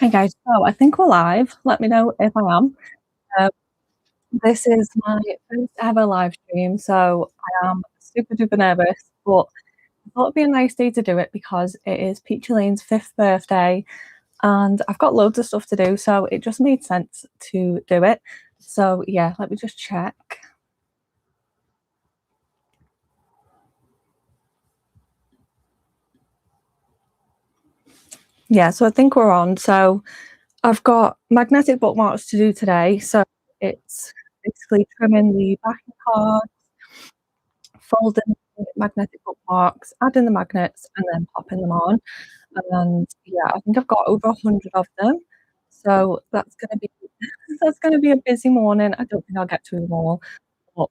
Hey guys, so I think we're live. Let me know if I am. Uh, this is my first ever live stream, so I am super duper nervous, but I thought it'd be a nice day to do it because it is Peachy Lane's 5th birthday and I've got loads of stuff to do, so it just made sense to do it. So yeah, let me just check. Yeah, so I think we're on. So I've got magnetic bookmarks to do today. So it's basically trimming the backing card, folding the magnetic bookmarks, adding the magnets, and then popping them on. And yeah, I think I've got over 100 of them. So that's gonna be that's gonna be a busy morning. I don't think I'll get to them all, but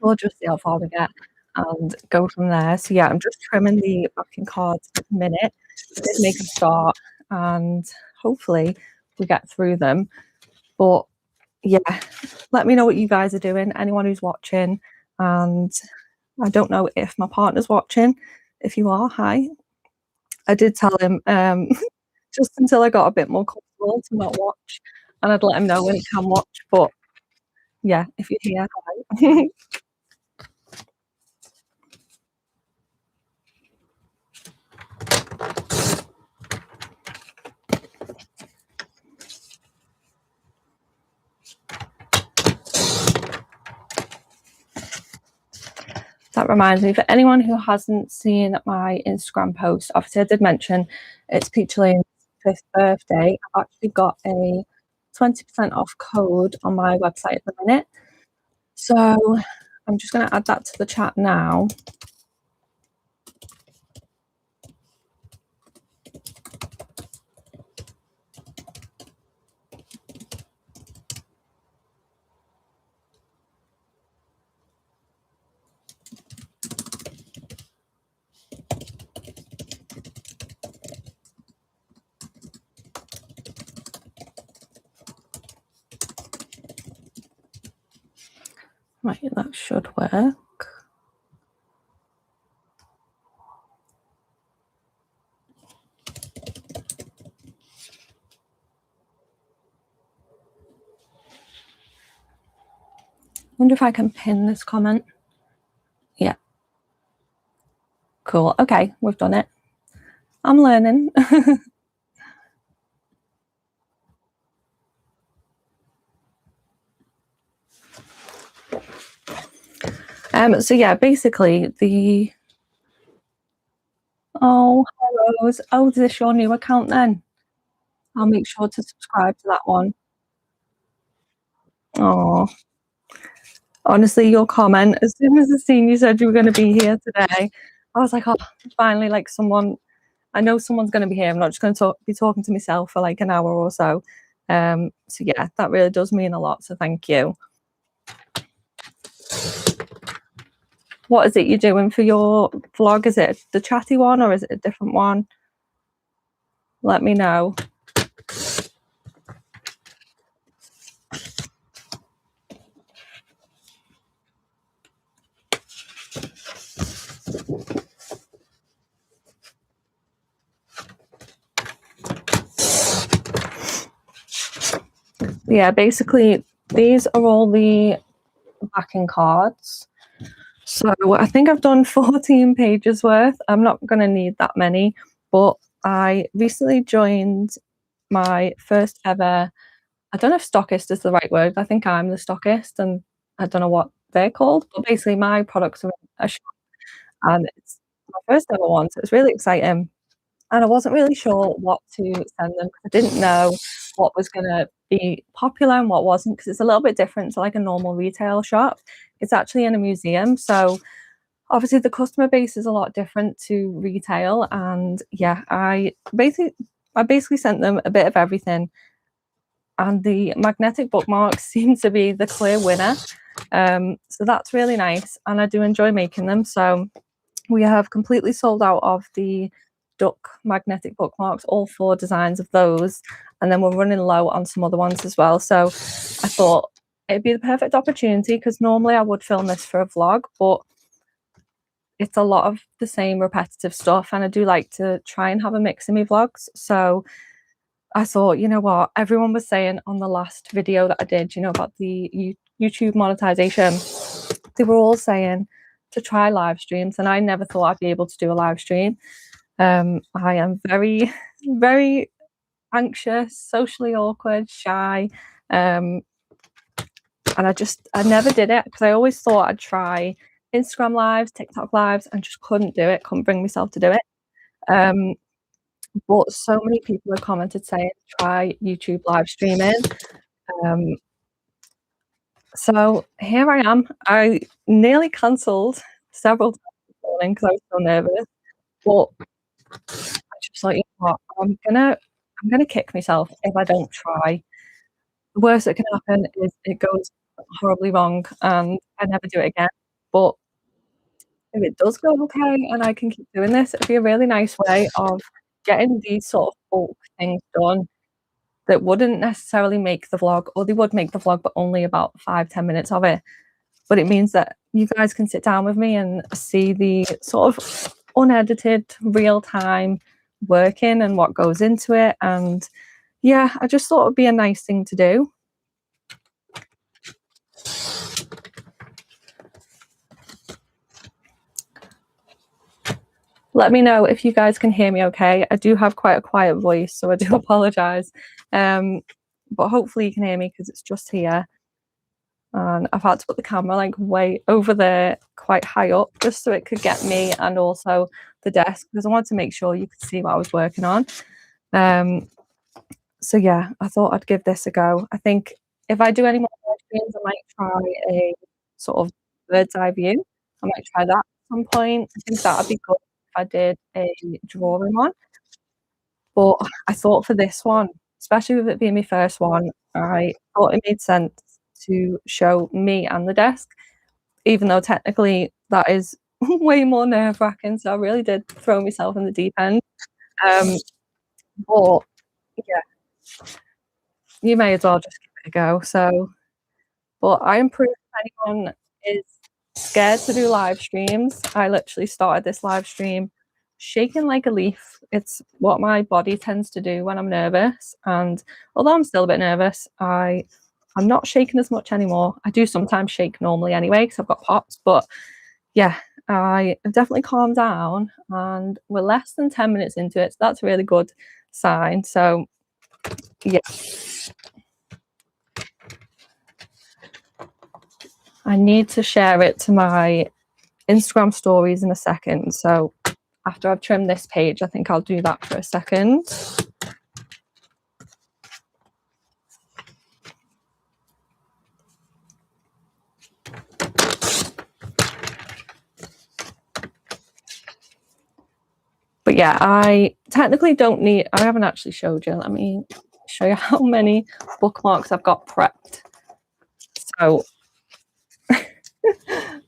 we'll just see how far we get and go from there. So yeah, I'm just trimming the backing cards at the minute. I did make a start and hopefully we get through them. But yeah, let me know what you guys are doing, anyone who's watching. And I don't know if my partner's watching. If you are, hi. I did tell him just until I got a bit more comfortable to not watch, and I'd let him know when he can watch. But yeah, if you're here, hi. That reminds me, for anyone who hasn't seen my Instagram post, obviously I did mention it's Peachy Lane's 5th birthday. I've actually got a 20% off code on my website at the minute. So I'm just going to add that to the chat now. Right, that should work. Wonder if I can pin this comment. Yeah. Cool. Okay, we've done it. I'm learning. So yeah, basically the oh, hellos. Oh, is this your new account then? I'll make sure to subscribe to that one. Oh, honestly, your comment, as soon as I seen you said you were going to be here today, I was like, oh, finally, like someone, I know someone's going to be here. I'm not just going to be talking to myself for like an hour or so. So yeah, that really does mean a lot. So thank you. What is it you're doing for your vlog? Is it the chatty one or is it a different one? Let me know. Yeah, basically these are all the backing cards. So I think I've done 14 pages worth. I'm not going to need that many, but I recently joined my first ever, I don't know if stockist is the right word. I think I'm the stockist and I don't know what they're called, but basically my products are in a shop and it's my first ever one. So it's really exciting. And I wasn't really sure what to send them because I didn't know what was going to be popular and what wasn't, because it's a little bit different to like a normal retail shop. It's actually in a museum. So obviously the customer base is a lot different to retail. And yeah, I basically sent them a bit of everything. And the magnetic bookmarks seem to be the clear winner. So that's really nice. And I do enjoy making them. So we have completely sold out of the duck magnetic bookmarks, all 4 designs of those, and then we're running low on some other ones as well. So I thought it'd be the perfect opportunity, because normally I would film this for a vlog, but it's a lot of the same repetitive stuff and I do like to try and have a mix in my vlogs. So I thought, you know what, everyone was saying on the last video that I did, you know, about the YouTube monetization, they were all saying to try live streams, and I never thought I'd be able to do a live stream. I am very, very anxious, socially awkward, shy, and I never did it because I always thought I'd try Instagram lives, TikTok lives, and just couldn't do it, couldn't bring myself to do it. But so many people have commented saying try YouTube live streaming. So here I am. I nearly cancelled several times this morning because I was so nervous. But I just thought, you know what, I'm gonna kick myself if I don't try. The worst that can happen is it goes horribly wrong and I never do it again. But if it does go okay and I can keep doing this, it'd be a really nice way of getting these sort of bulk things done that wouldn't necessarily make the vlog, or they would make the vlog, but only about 5-10 minutes of it. But it means that you guys can sit down with me and see the sort of unedited, real-time working and what goes into it. And yeah, I just thought it'd be a nice thing to do. Let me know if you guys can hear me okay. I do have quite a quiet voice, so I do apologise. But hopefully you can hear me because it's just here. And I've had to put the camera like way over there, quite high up, just so it could get me and also the desk, because I wanted to make sure you could see what I was working on. So yeah, I thought I'd give this a go. I think if I do any more live streams, I might try a sort of bird's eye view. I might try that at some point. I think that would be good if I did a drawing one. But I thought for this one, especially with it being my first one, I thought it made sense to show me and the desk, even though technically that is way more nerve-wracking. So I really did throw myself in the deep end. But yeah, you may as well just give it a go. So, but I am proof if anyone is scared to do live streams. I literally started this live stream shaking like a leaf. It's what my body tends to do when I'm nervous. And although I'm still a bit nervous, I'm not shaking as much anymore. I do sometimes shake normally anyway because I've got POTS, but yeah, I have definitely calmed down and we're less than 10 minutes into it. So that's a really good sign. So yeah. I need to share it to my Instagram stories in a second. So after I've trimmed this page, I think I'll do that for a second. But yeah, I technically don't need, I haven't actually showed you. Let me show you how many bookmarks I've got prepped. So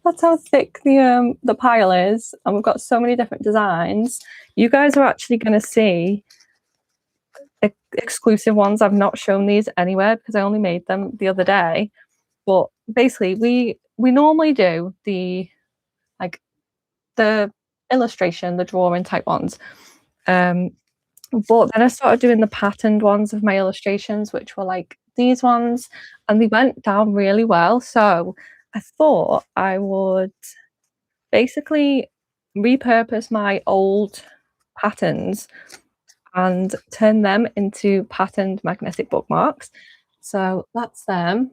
that's how thick the pile is. And we've got so many different designs. You guys are actually going to see exclusive ones. I've not shown these anywhere because I only made them the other day. But basically, we normally do the illustration, the drawing type ones. But then I started doing the patterned ones of my illustrations, which were like these ones, and they went down really well. So I thought I would basically repurpose my old patterns and turn them into patterned magnetic bookmarks. So that's them.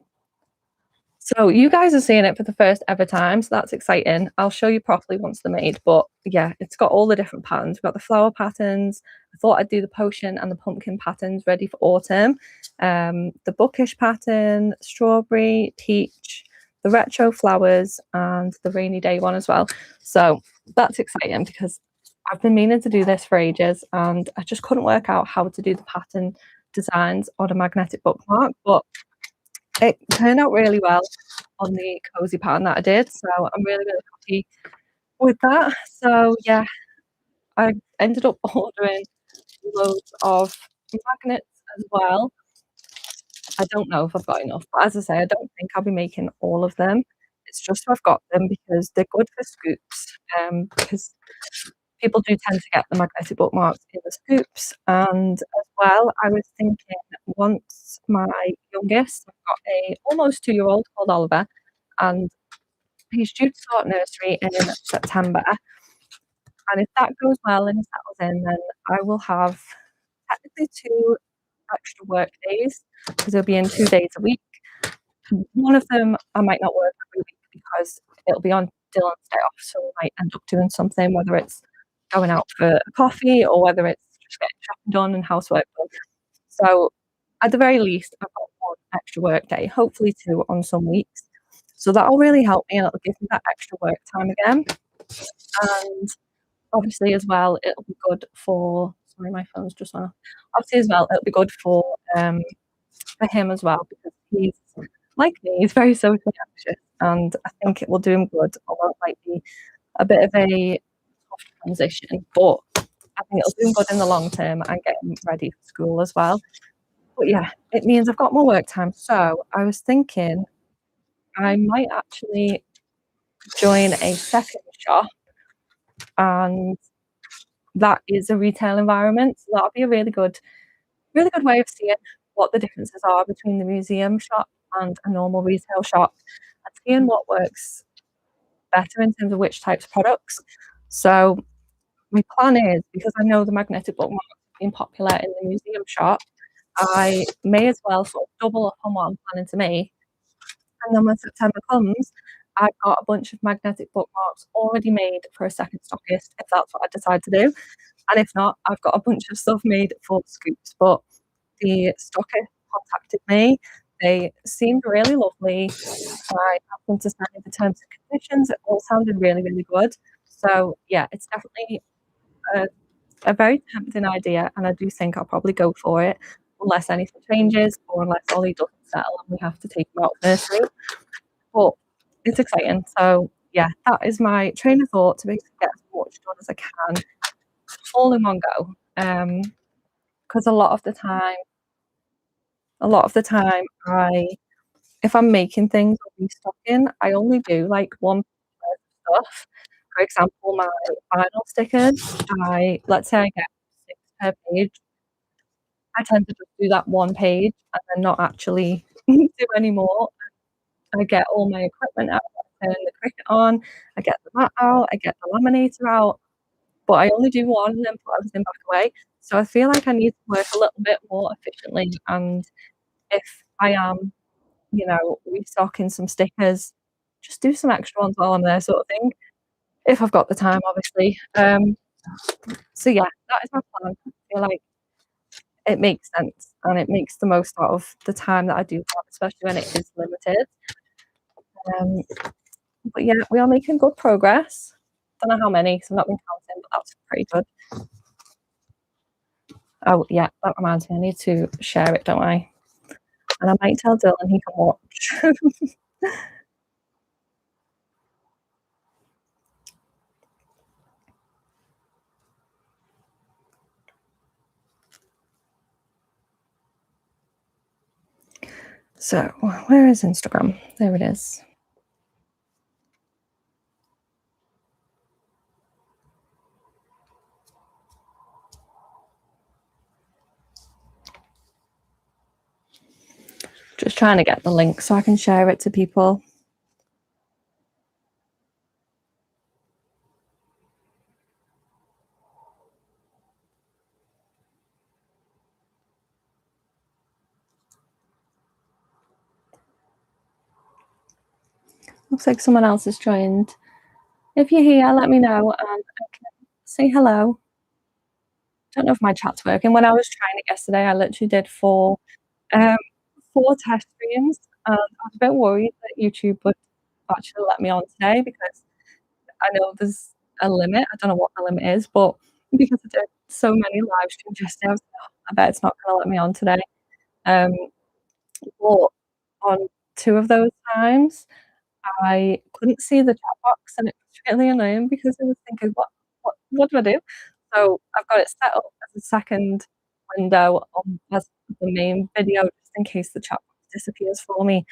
So you guys are seeing it for the first ever time, so that's exciting. I'll show you properly once they're made, but yeah, it's got all the different patterns. We've got the flower patterns. I thought I'd do the potion and the pumpkin patterns ready for autumn. The bookish pattern, strawberry, peach, the retro flowers, and the rainy day one as well. So that's exciting because I've been meaning to do this for ages and I just couldn't work out how to do the pattern designs on a magnetic bookmark, but it turned out really well on the cozy pattern that I did, so I'm really, really happy with that. So yeah, I ended up ordering loads of magnets as well. I don't know if I've got enough, but as I say, I don't think I'll be making all of them. It's just I've got them because they're good for scoops. Because people do tend to get the magnetic bookmarks in the scoops. And as well, I was thinking once my youngest, I've got a almost 2-year-old called Oliver, and he's due to start nursery in September. And if that goes well and he settles in, then I will have technically 2 extra work days because he'll be in 2 days a week. One of them I might not work every week because it'll be on Dylan's day off, so we might end up doing something, whether it's going out for a coffee or whether it's just getting shopping done and housework done. So at the very least, I've got 1 extra work day, hopefully 2 on some weeks. So that'll really help me and it'll give me that extra work time again. And obviously as well, it'll be good for sorry, my phone's just went off. Obviously as well, it'll be good for him as well because he's like me, he's very socially anxious, and I think it will do him good, although it might be a bit of a tough transition, but I think it'll do him good in the long term and get him ready for school as well. But yeah, it means I've got more work time. So I was thinking I might actually join a second shop, and that is a retail environment. So that'll be a really good way of seeing what the differences are between the museum shop and a normal retail shop and seeing what works better in terms of which types of products. So my plan is, because I know the magnetic bookmarks have been popular in the museum shop, I may as well sort of double up on what I'm planning to make. And then when September comes, I've got a bunch of magnetic bookmarks already made for a second stockist, if that's what I decide to do. And if not, I've got a bunch of stuff made for scoops. But the stockist contacted me. They seemed really lovely. I asked them to send me the terms and conditions. It all sounded really, really good. So yeah, it's definitely a very tempting idea, and I do think I'll probably go for it unless anything changes or unless Ollie doesn't settle and we have to take him out of nursery. But it's exciting. So yeah, that is my train of thought to basically get as much done as I can, all in one go. Because a lot of the time, if I'm making things or restocking, I only do like one stuff. For example, my vinyl stickers, let's say I get 6 per page. I tend to just do that 1 page and then not actually do any more. I get all my equipment out, I turn the Cricut on, I get the mat out, I get the laminator out, but I only do 1 and then put everything back away. So I feel like I need to work a little bit more efficiently, and if I am, restocking some stickers, just do some extra ones while I'm there sort of thing, if I've got the time, obviously. So yeah, that is my plan. I feel like it makes sense and it makes the most out of the time that I do have, especially when it is limited. Um, but yeah, we are making good progress. Don't know how many, so I've not been counting, but that's pretty good. Oh yeah, that reminds me, I need to share it, don't I? And I might tell Dylan he can watch. So, where is Instagram? There it is. Just trying to get the link so I can share it to people. Looks like someone else has joined. If you're here, let me know and I can say hello. Don't know if my chat's working. When I was trying it yesterday, I literally did 4 test streams, and I was a bit worried that YouTube would actually let me on today because I know there's a limit. I don't know what the limit is, but because I did so many live streams yesterday, I was like, "Oh, I bet it's not gonna let me on today." Um, but on 2 of those times, I couldn't see the chat box, and it was really annoying because I was thinking, "What do I do?" So I've got it set up as a second window as the main video just in case the chat box disappears for me,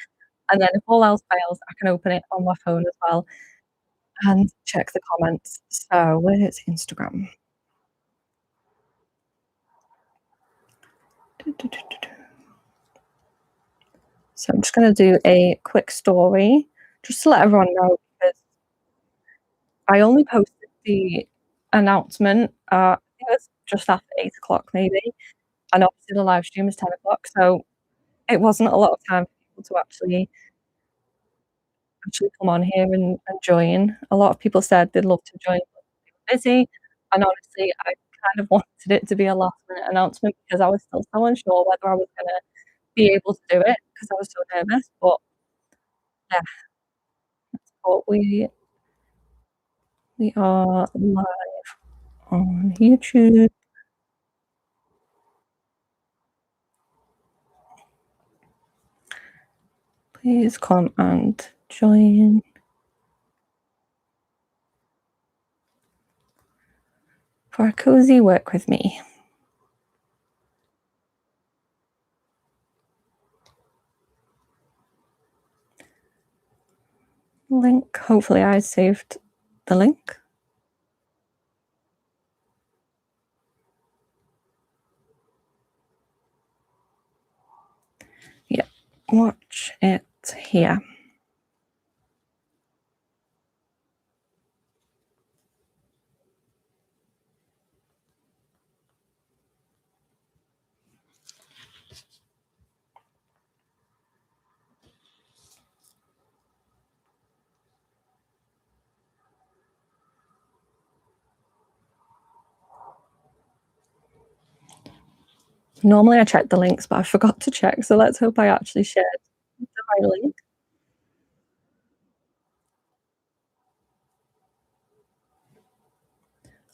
and then if all else fails, I can open it on my phone as well. and check the comments. So where's Instagram? So I'm just going to do a quick story just to let everyone know, because I only posted the announcement, I think it was just after 8 o'clock maybe, and obviously the live stream is 10 o'clock, so it wasn't a lot of time for people to actually come on here and join. A lot of people said they'd love to join, but they were busy, and honestly, I kind of wanted it to be a last-minute announcement because I was still so unsure whether I was gonna be able to do it because I was so nervous, but yeah, but we are live on YouTube. Please come and join for a cozy work with me. Link. Hopefully I saved the link. Yeah, watch it here. Normally I check the links, but I forgot to check, so let's hope I actually shared the right link.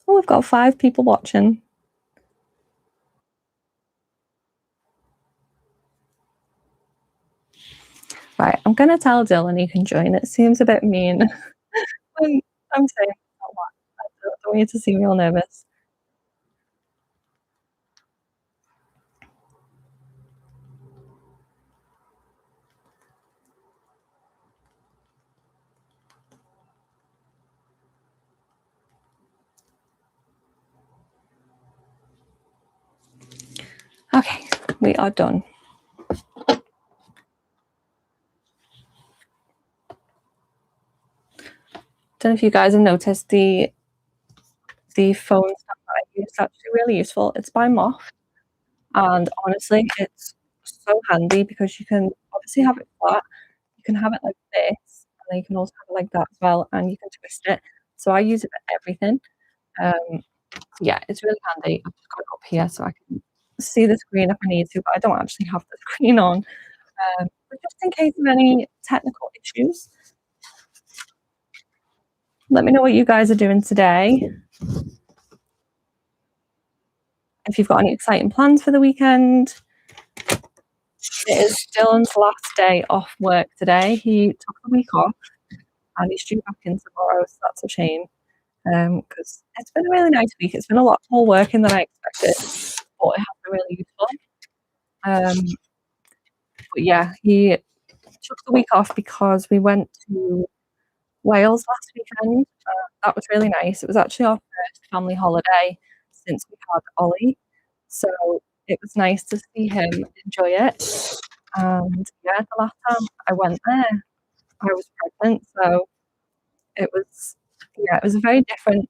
Oh, we've got 5 people watching. Right, I'm gonna tell Dylan he can join. It seems a bit mean when I'm saying it out loud. I don't want you to see me all nervous. Okay, we are done. Don't know if you guys have noticed the phone stuff that I use. It's actually really useful. It's by Moth, and honestly, it's so handy because you can obviously have it flat, you can have it like this, and then you can also have it like that as well, and you can twist it. So I use it for everything. Um, yeah, it's really handy. I've just got it up here so I can see the screen if I need to, but I don't actually have the screen on. But just in case of any technical issues, let me know what you guys are doing today. If you've got any exciting plans for the weekend. It is Dylan's last day off work today. He took the week off and he's due back in tomorrow, so that's a shame. Because it's been a really nice week. It's been a lot more working than I expected, but it has been really useful. But yeah, he took the week off because we went to Wales last weekend. That was really nice. It was actually our first family holiday since we had Ollie, so it was nice to see him enjoy it. And yeah, the last time I went there, I was pregnant, so it was a very different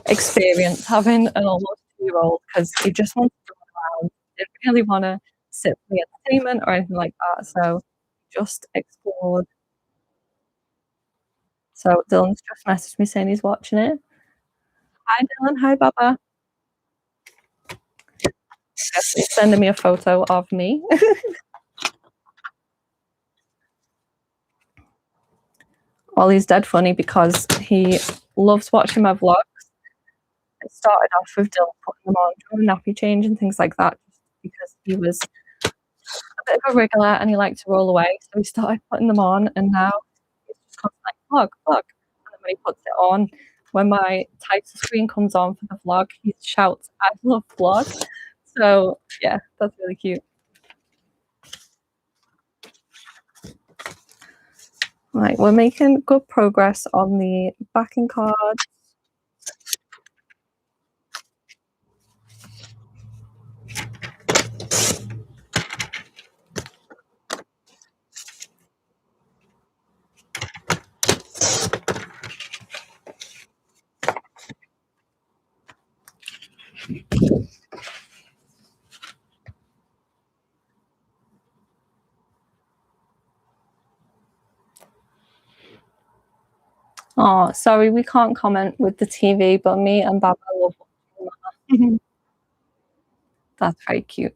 experience having an almost 2-year-old because he just wanted to run around, didn't really want to sit for the entertainment or anything like that. So just explored. So Dylan's just messaged me saying he's watching it. Hi Dylan, hi Baba. Yes, he's sending me a photo of me. Ollie's dead funny because he loves watching my vlogs. It started off with Dylan putting them on during nappy change and things like that, just because he was a bit of a wriggler and he liked to roll away. So he started putting them on, and now he's just constantly like, vlog. And then when he puts it on, when my title screen comes on for the vlog, he shouts, I love vlog. So yeah, that's really cute. Right, we're making good progress on the backing card. Oh, sorry, we can't comment with the TV, but me and Baba love watching that. That's very cute.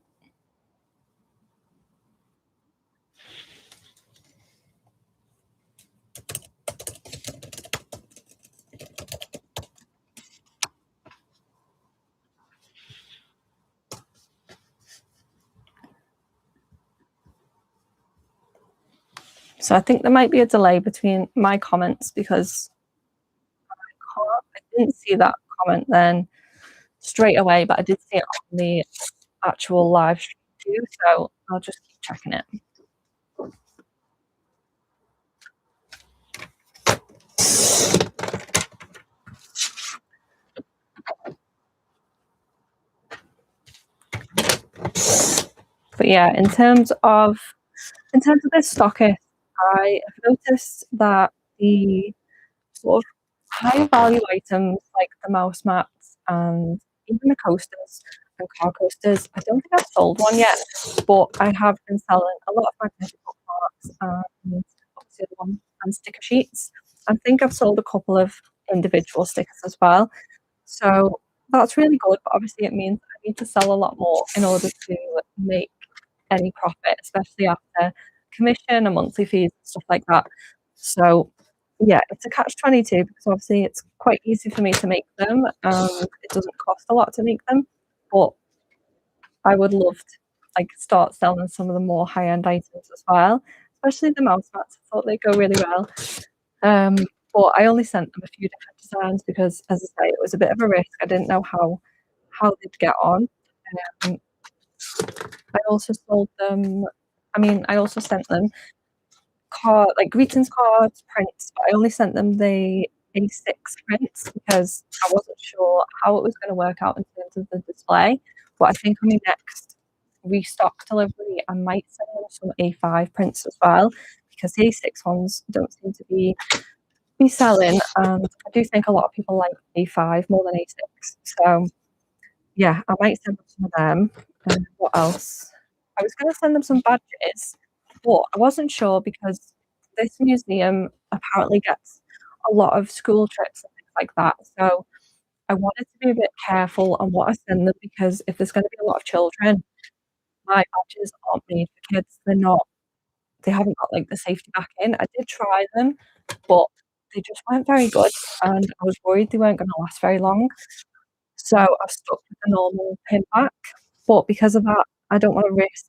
So I think there might be a delay between my comments because I didn't see that comment then straight away, but I did see it on the actual live stream too, so I'll just keep checking it. But yeah, in terms of this stockist, I have noticed that the sort of higher value items like the mouse mats and even the coasters and car coasters, I don't think I've sold one yet, but I have been selling a lot of magnetic bookmarks and obviously the one and sticker sheets. I think I've sold a couple of individual stickers as well. So that's really good, but obviously it means I need to sell a lot more in order to make any profit, especially after commission and monthly fees and stuff like that. So yeah, it's a catch-22 because obviously it's quite easy for me to make them. It doesn't cost a lot to make them, but I would love to like start selling some of the more high-end items as well, especially the mouse mats. I thought they'd go really well. Um, but I only sent them a few different designs because, as I say, it was a bit of a risk. I didn't know how they'd get on. Um, I also sold them. I mean, I also sent them like greetings cards, prints, but I only sent them the A6 prints because I wasn't sure how it was going to work out in terms of the display. But I think on my next restock delivery, I might send them some A5 prints as well because the A6 ones don't seem to be selling, and I do think a lot of people like A5 more than A6. So yeah, I might send them some of them. And what else? I was going to send them some badges, but I wasn't sure because this museum apparently gets a lot of school trips and things like that. So I wanted to be a bit careful on what I send them because if there's going to be a lot of children, my badges aren't made for kids. They haven't got like the safety back in. I did try them, but they just weren't very good, and I was worried they weren't going to last very long. So I've stuck with the normal pin back, but because of that, I don't want to risk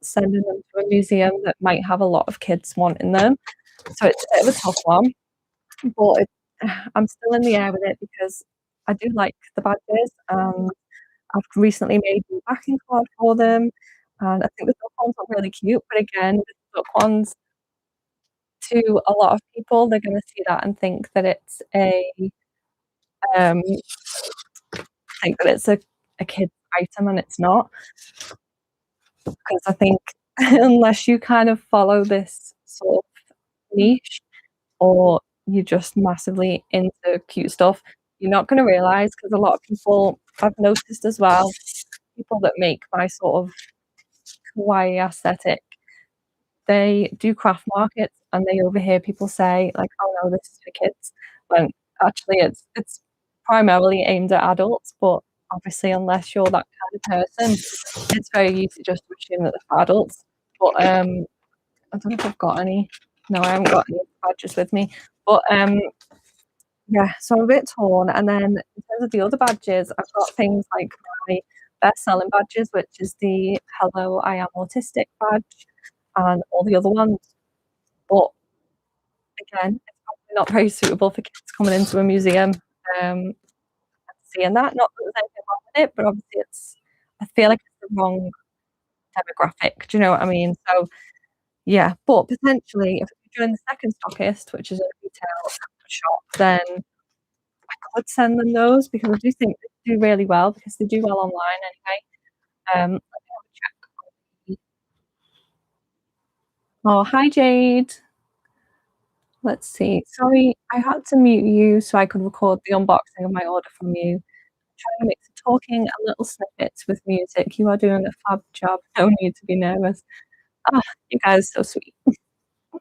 sending them to a museum that might have a lot of kids wanting them. So it's a bit of a tough one, but I'm still in the air with it because I do like the badges. I've recently made a backing card for them, and I think the duck ones are really cute. But again, the duck ones, to a lot of people, they're going to see that and um, think that it's a kid's item, and it's not. Because I think unless you kind of follow this sort of niche or you're just massively into cute stuff, you're not going to realize. Because a lot of people I've noticed as well, people that make my sort of kawaii aesthetic, they do craft markets and they overhear people say like, "Oh no, this is for kids," when actually it's primarily aimed at adults. But obviously, unless you're that kind of person, it's very easy just to assume that they're for adults. But I don't know if I've got any. No, I haven't got any badges with me. But yeah, so I'm a bit torn. And then in terms of the other badges, I've got things like my best-selling badges, which is the "Hello, I am autistic" badge, and all the other ones. But again, it's probably not very suitable for kids coming into a museum and seeing that. Not that there's anything wrong with it, but obviously I feel like it's the wrong demographic. Do you know what I mean? So yeah, but potentially if join the second stockist, which is a retail shop, then I could send them those because I do think they do really well because they do well online anyway. Let me have a check. Oh, hi Jade. Let's see. Sorry, I had to mute you so I could record the unboxing of my order from you. I'm trying to mix talking and little snippets with music. You are doing a fab job. No need to be nervous. Ah, you guys are so sweet. Why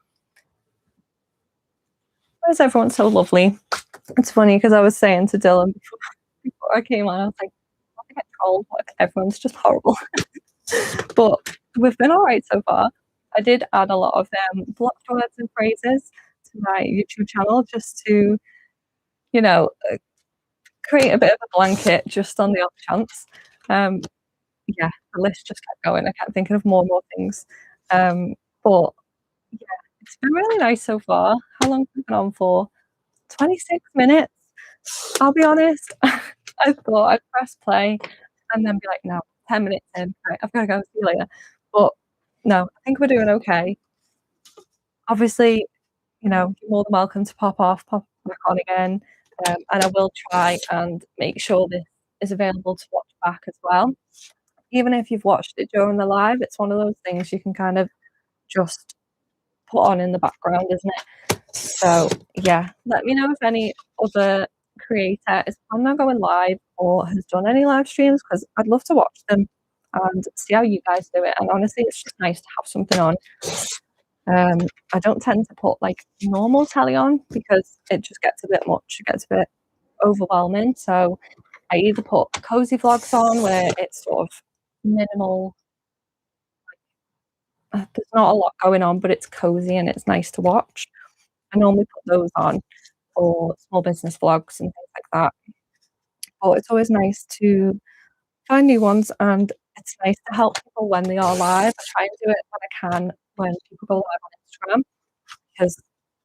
is everyone so lovely? It's funny because I was saying to Dylan before I came on, I was like, I get trolled. Like, everyone's just horrible. But we've been all right so far. I did add a lot of blocked words and phrases to my YouTube channel just to, you know, create a bit of a blanket just on the off chance. Yeah, the list just kept going. I kept thinking of more and more things. But yeah, it's been really nice so far. How long have we been on for? 26 minutes. I'll be honest. I thought I'd press play and then be like, no, 10 minutes in, right, I've got to go, see you later. But no, I think we're doing okay. Obviously, you know, you're more than welcome to pop back on again. And I will try and make sure this is available to watch back as well. Even if you've watched it during the live, it's one of those things you can kind of just put on in the background, isn't it? So yeah, let me know if any other creator is planning on going live or has done any live streams because I'd love to watch them and see how you guys do it. And honestly, it's just nice to have something on. I don't tend to put like normal telly on because it just gets a bit much. It gets a bit overwhelming. So I either put cozy vlogs on where it's sort of minimal. There's not a lot going on, but it's cozy and it's nice to watch. I normally put those on for small business vlogs and things like that. But it's always nice to find new ones and it's nice to help people when they are live. I try and do it when I can when people go live on Instagram because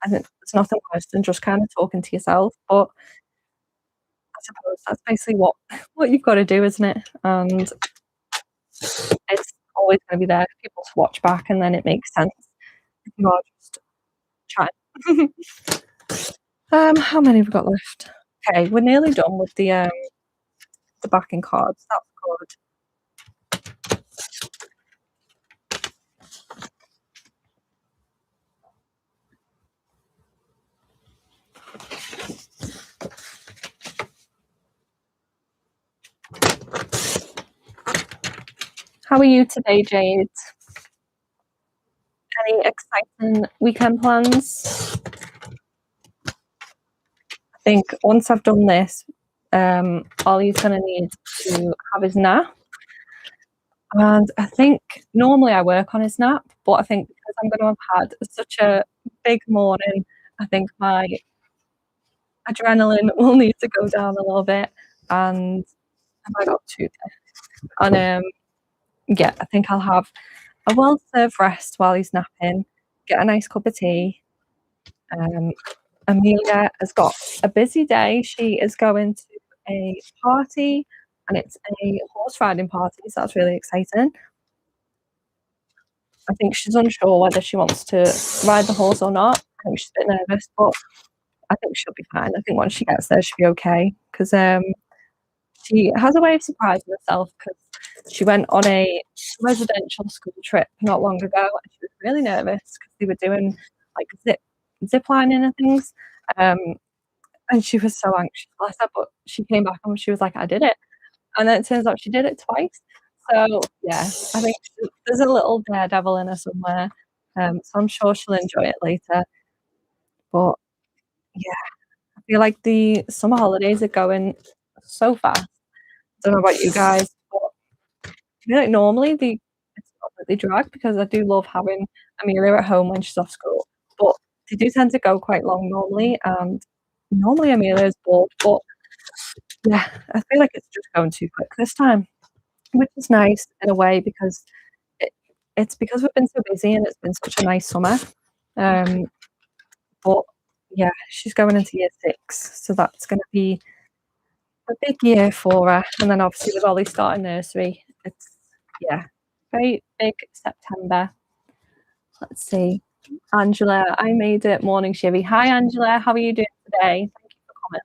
I think there's nothing worse than just kind of talking to yourself. But I suppose that's basically what you've got to do, isn't it? And it's always going to be there for people to watch back, and then it makes sense if you are just chatting. How many have we got left? Okay, we're nearly done with the backing cards. That's good. How are you today, Jade? Any exciting weekend plans? I think once I've done this, Ollie's going to need to have his nap. And I think normally I work on his nap, but I think because I'm going to have had such a big morning, I think my adrenaline will need to go down a little bit. And have I got two there? And yeah, I think I'll have a well-deserved rest while he's napping, get a nice cup of tea. Amelia has got a busy day. She is going to a party and it's a horse riding party, so that's really exciting. I think she's unsure whether she wants to ride the horse or not. I think she's a bit nervous, but I think she'll be fine. I think once she gets there, she'll be okay because she has a way of surprising herself because she went on a residential school trip not long ago and she was really nervous because they were doing like zip lining and things. And she was so anxious, bless her, but she came back and she was like, I did it. And then it turns out she did it twice. So yeah, I think there's a little daredevil in her somewhere. So I'm sure she'll enjoy it later. But yeah, I feel like the summer holidays are going so fast. I don't know about you guys, but I feel like normally it's not that they drag because I do love having Amelia at home when she's off school. But they do tend to go quite long normally, and normally Amelia is bored, but yeah, I feel like it's just going too quick this time, which is nice in a way because it's because we've been so busy and it's been such a nice summer. But yeah, she's going into year 6, so that's going to be a big year for her. And then obviously with Ollie starting nursery, it's very big September. Let's see. Angela, I made it. Morning, Shivvy. Hi, Angela. How are you doing today? Thank you for coming.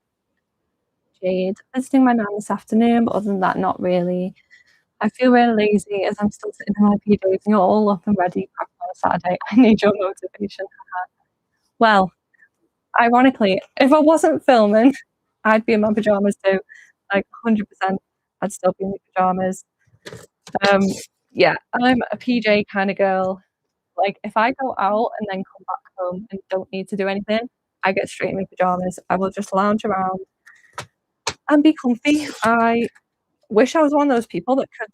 Jade, visiting my nan this afternoon, but other than that, not really. I feel really lazy as I'm still sitting in my PJs and you're all up and ready on a Saturday. I need your motivation. Well, ironically, if I wasn't filming, I'd be in my pajamas too. Like 100%, I'd still be in my pajamas. Um, yeah, I'm a PJ kind of girl. Like if I go out and then come back home and don't need to do anything, I get straight in my pajamas. I will just lounge around and be comfy. I wish I was one of those people that could,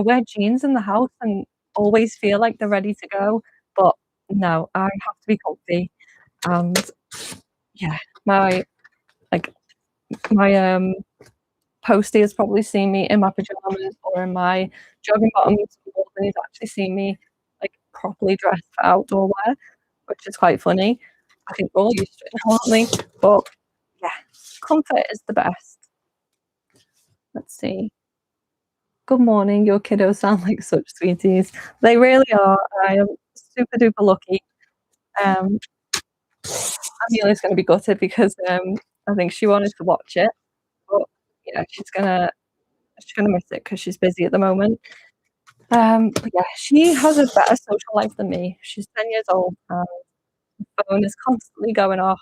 wear jeans in the house and always feel like they're ready to go. But no, I have to be comfy. And yeah, my postie has probably seen me in my pajamas or in my jogging bottoms more than he's actually seen me like properly dressed for outdoor wear, which is quite funny. I think we're all used to it now, aren't we? But yeah, comfort is the best. Let's see. Good morning. Your kiddos sound like such sweeties. They really are. I am super duper lucky. Amelia's going to be gutted because I think she wanted to watch it, but yeah, she's gonna miss it because she's busy at the moment. But yeah, she has a better social life than me. She's 10 years old and the phone is constantly going off.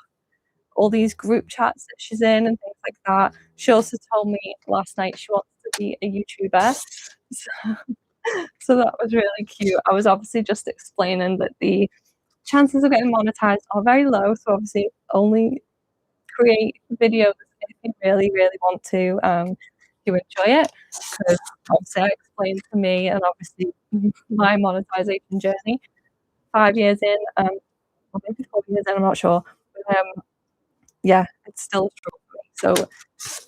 All these group chats that she's in and things like that. She also told me last night she wants to be a YouTuber. So that was really cute. I was obviously just explaining that the chances of getting monetized are very low. So obviously only create videos if you really, really want to enjoy it. Because obviously I explained to me and obviously my monetization journey 5 years in, or maybe 4 years in, I'm not sure. But, yeah, it's still a struggle for me. So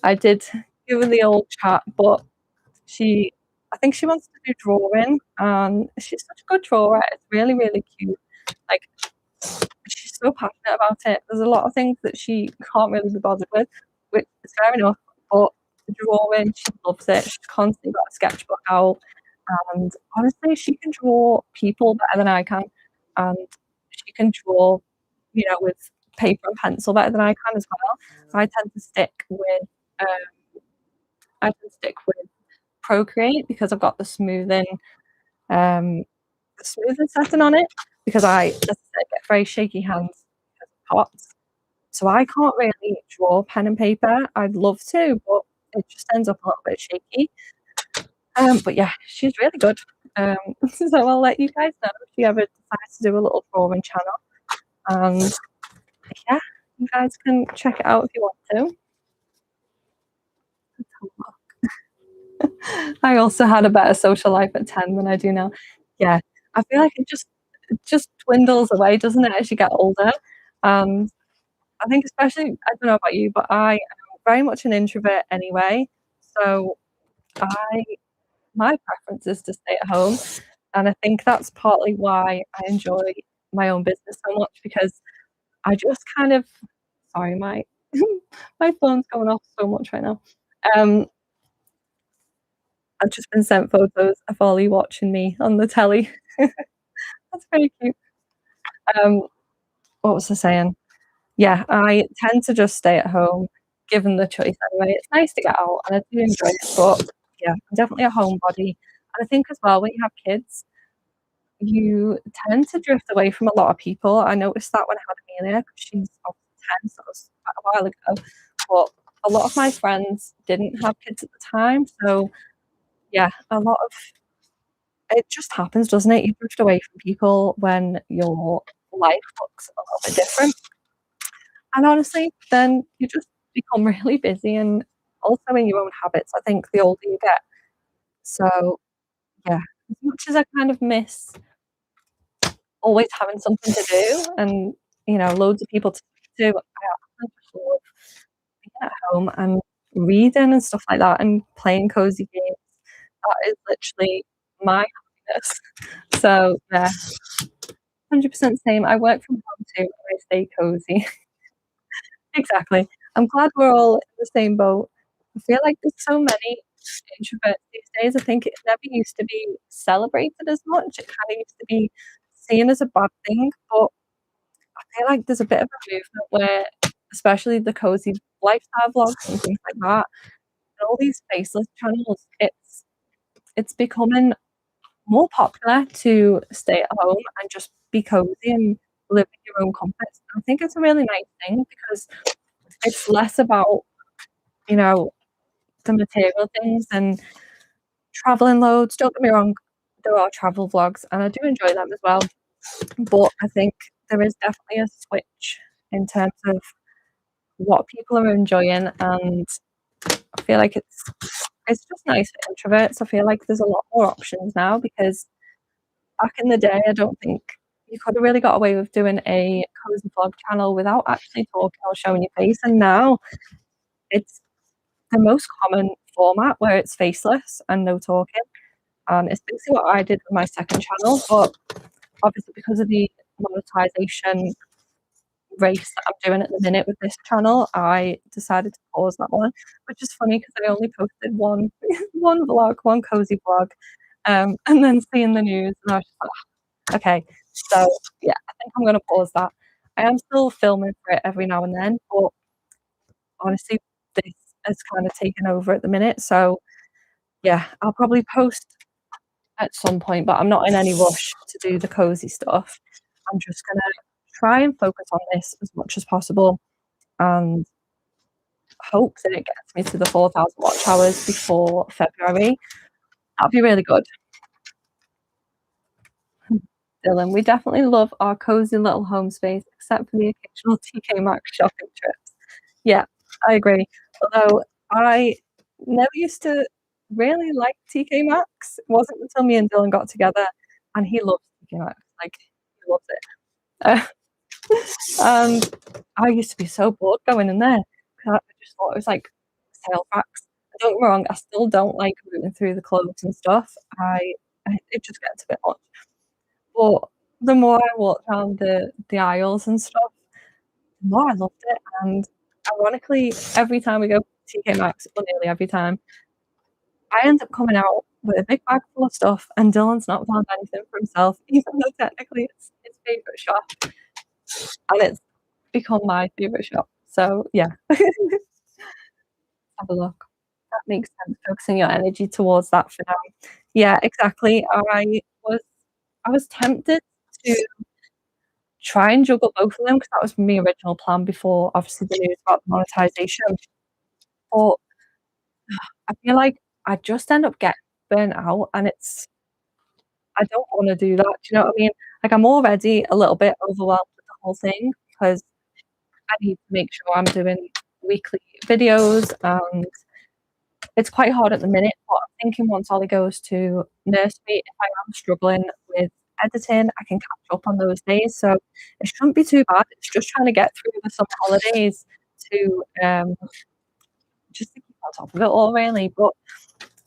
I did give her the old chat, but I think she wants to do drawing, and she's such a good drawer. It's really, really cute. Like she's so passionate about it. There's a lot of things that she can't really be bothered with, which is fair enough. But the drawing, she loves it. She's constantly got a sketchbook out, and honestly, she can draw people better than I can, and she can draw, with paper and pencil better than I can as well. So I tend to stick with, Procreate because I've got um, the smoothing setting on it because as I said, get very shaky hands because of pots. So I can't really draw pen and paper. I'd love to, but it just ends up a little bit shaky. But yeah, she's really good. So I'll let you guys know if she ever decides to do a little drawing channel. And yeah, you guys can check it out if you want to. I also had a better social life at 10 than I do now. Yeah, I feel like it just dwindles away, doesn't it, as you get older? And I think especially, I don't know about you, but I am very much an introvert anyway. So I my preference is to stay at home, and I think that's partly why I enjoy my own business so much because I just kind of sorry, my my phone's going off so much right now. Um, I've just been sent photos of Ollie watching me on the telly. That's very cute. Um, what was I saying? Yeah, I tend to just stay at home given the choice anyway. It's nice to get out and I do enjoy it, but yeah, I'm definitely a homebody. And I think as well when you have kids, you tend to drift away from a lot of people. I noticed that when I had Amelia, 'cause she's obviously 10, so it was quite a while ago. But a lot of my friends didn't have kids at the time, so yeah, a lot of it just happens, doesn't it? You drift away from people when your life looks a little bit different. And honestly, then you just become really busy and also in your own habits, I think, the older you get. So, yeah, as much as I kind of miss always having something to do and, loads of people to speak to, I often just love being at home and reading and stuff like that and playing cozy games. That is literally my happiness. So, yeah, 100% same. I work from home too, and I stay cozy. Exactly. I'm glad we're all in the same boat. I feel like there's so many introverts these days. I think it never used to be celebrated as much. It kind of used to be seen as a bad thing, but I feel like there's a bit of a movement where, especially the cozy lifestyle vlogs and things like that, and all these faceless channels, it's becoming more popular to stay at home and just be cozy and live in your own comforts. I think it's a really nice thing because it's less about, you know, the material things and traveling loads. Don't get me wrong, there are travel vlogs and I do enjoy them as well. But I think there is definitely a switch in terms of what people are enjoying, and I feel like it's just nice for introverts. I feel like there's a lot more options now because back in the day, I don't think you could have really got away with doing a cozy vlog channel without actually talking or showing your face. And now it's the most common format where it's faceless and no talking. And it's basically what I did with my second channel, but obviously because of the monetization race that I'm doing at the minute with this channel, I decided to pause that one, which is funny because I only posted one one vlog, one cozy vlog, and then seeing the news, and I was just like, okay, so yeah, I think I'm gonna pause that. I am still filming for it every now and then, but honestly, this has kind of taken over at the minute. So yeah, I'll probably post at some point, but I'm not in any rush to do the cozy stuff. I'm just gonna try and focus on this as much as possible and hope that it gets me to the 4,000 watch hours before February. That'd be really good. Dylan, we definitely love our cozy little home space, except for the occasional TK Maxx shopping trips. Yeah, I agree. Although I never used to really like TK Maxx. It wasn't until me and Dylan got together, and he loves TK Maxx. Like, he loves it. And I used to be so bored going in there because I just thought it was like sale racks. Don't get me wrong, I still don't like rooting through the clothes and stuff. It just gets a bit much. But the more I walked around the aisles and stuff, the more I loved it. And ironically, every time we go to TK Maxx, or nearly every time, I end up coming out with a big bag full of stuff, and Dylan's not found anything for himself, even though technically it's his favourite shop, and it's become my favourite shop. So yeah, have a look. That makes sense. Focusing your energy towards that for now. Yeah, exactly. Was I was tempted to try and juggle both of them because that was my original plan before obviously the news about the monetization. But I feel like I just end up getting burnt out, and I don't want to do that. Do you know what I mean? Like I'm already a little bit overwhelmed with the whole thing because I need to make sure I'm doing weekly videos, and it's quite hard at the minute. But I'm thinking once Ollie goes to nursery, if I am struggling with editing, I can catch up on those days. So it shouldn't be too bad. It's just trying to get through the summer holidays to just to keep on top of it all, really. But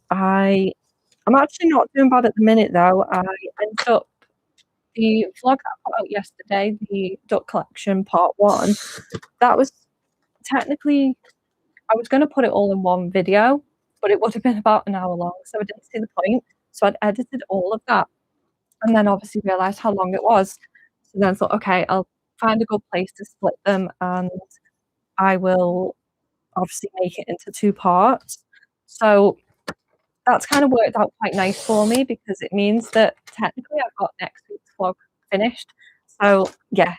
I'm actually not doing bad at the minute though. I ended up the vlog that I put out yesterday, the duck collection part one, that was technically I was going to put it all in one video, but it would have been about an hour long, so I didn't see the point. So I'd edited all of that, and then obviously realised how long it was. So then I thought, okay, I'll find a good place to split them, and I will obviously make it into two parts. So that's kind of worked out quite nice for me because it means that technically I've got next week's vlog finished. So yeah,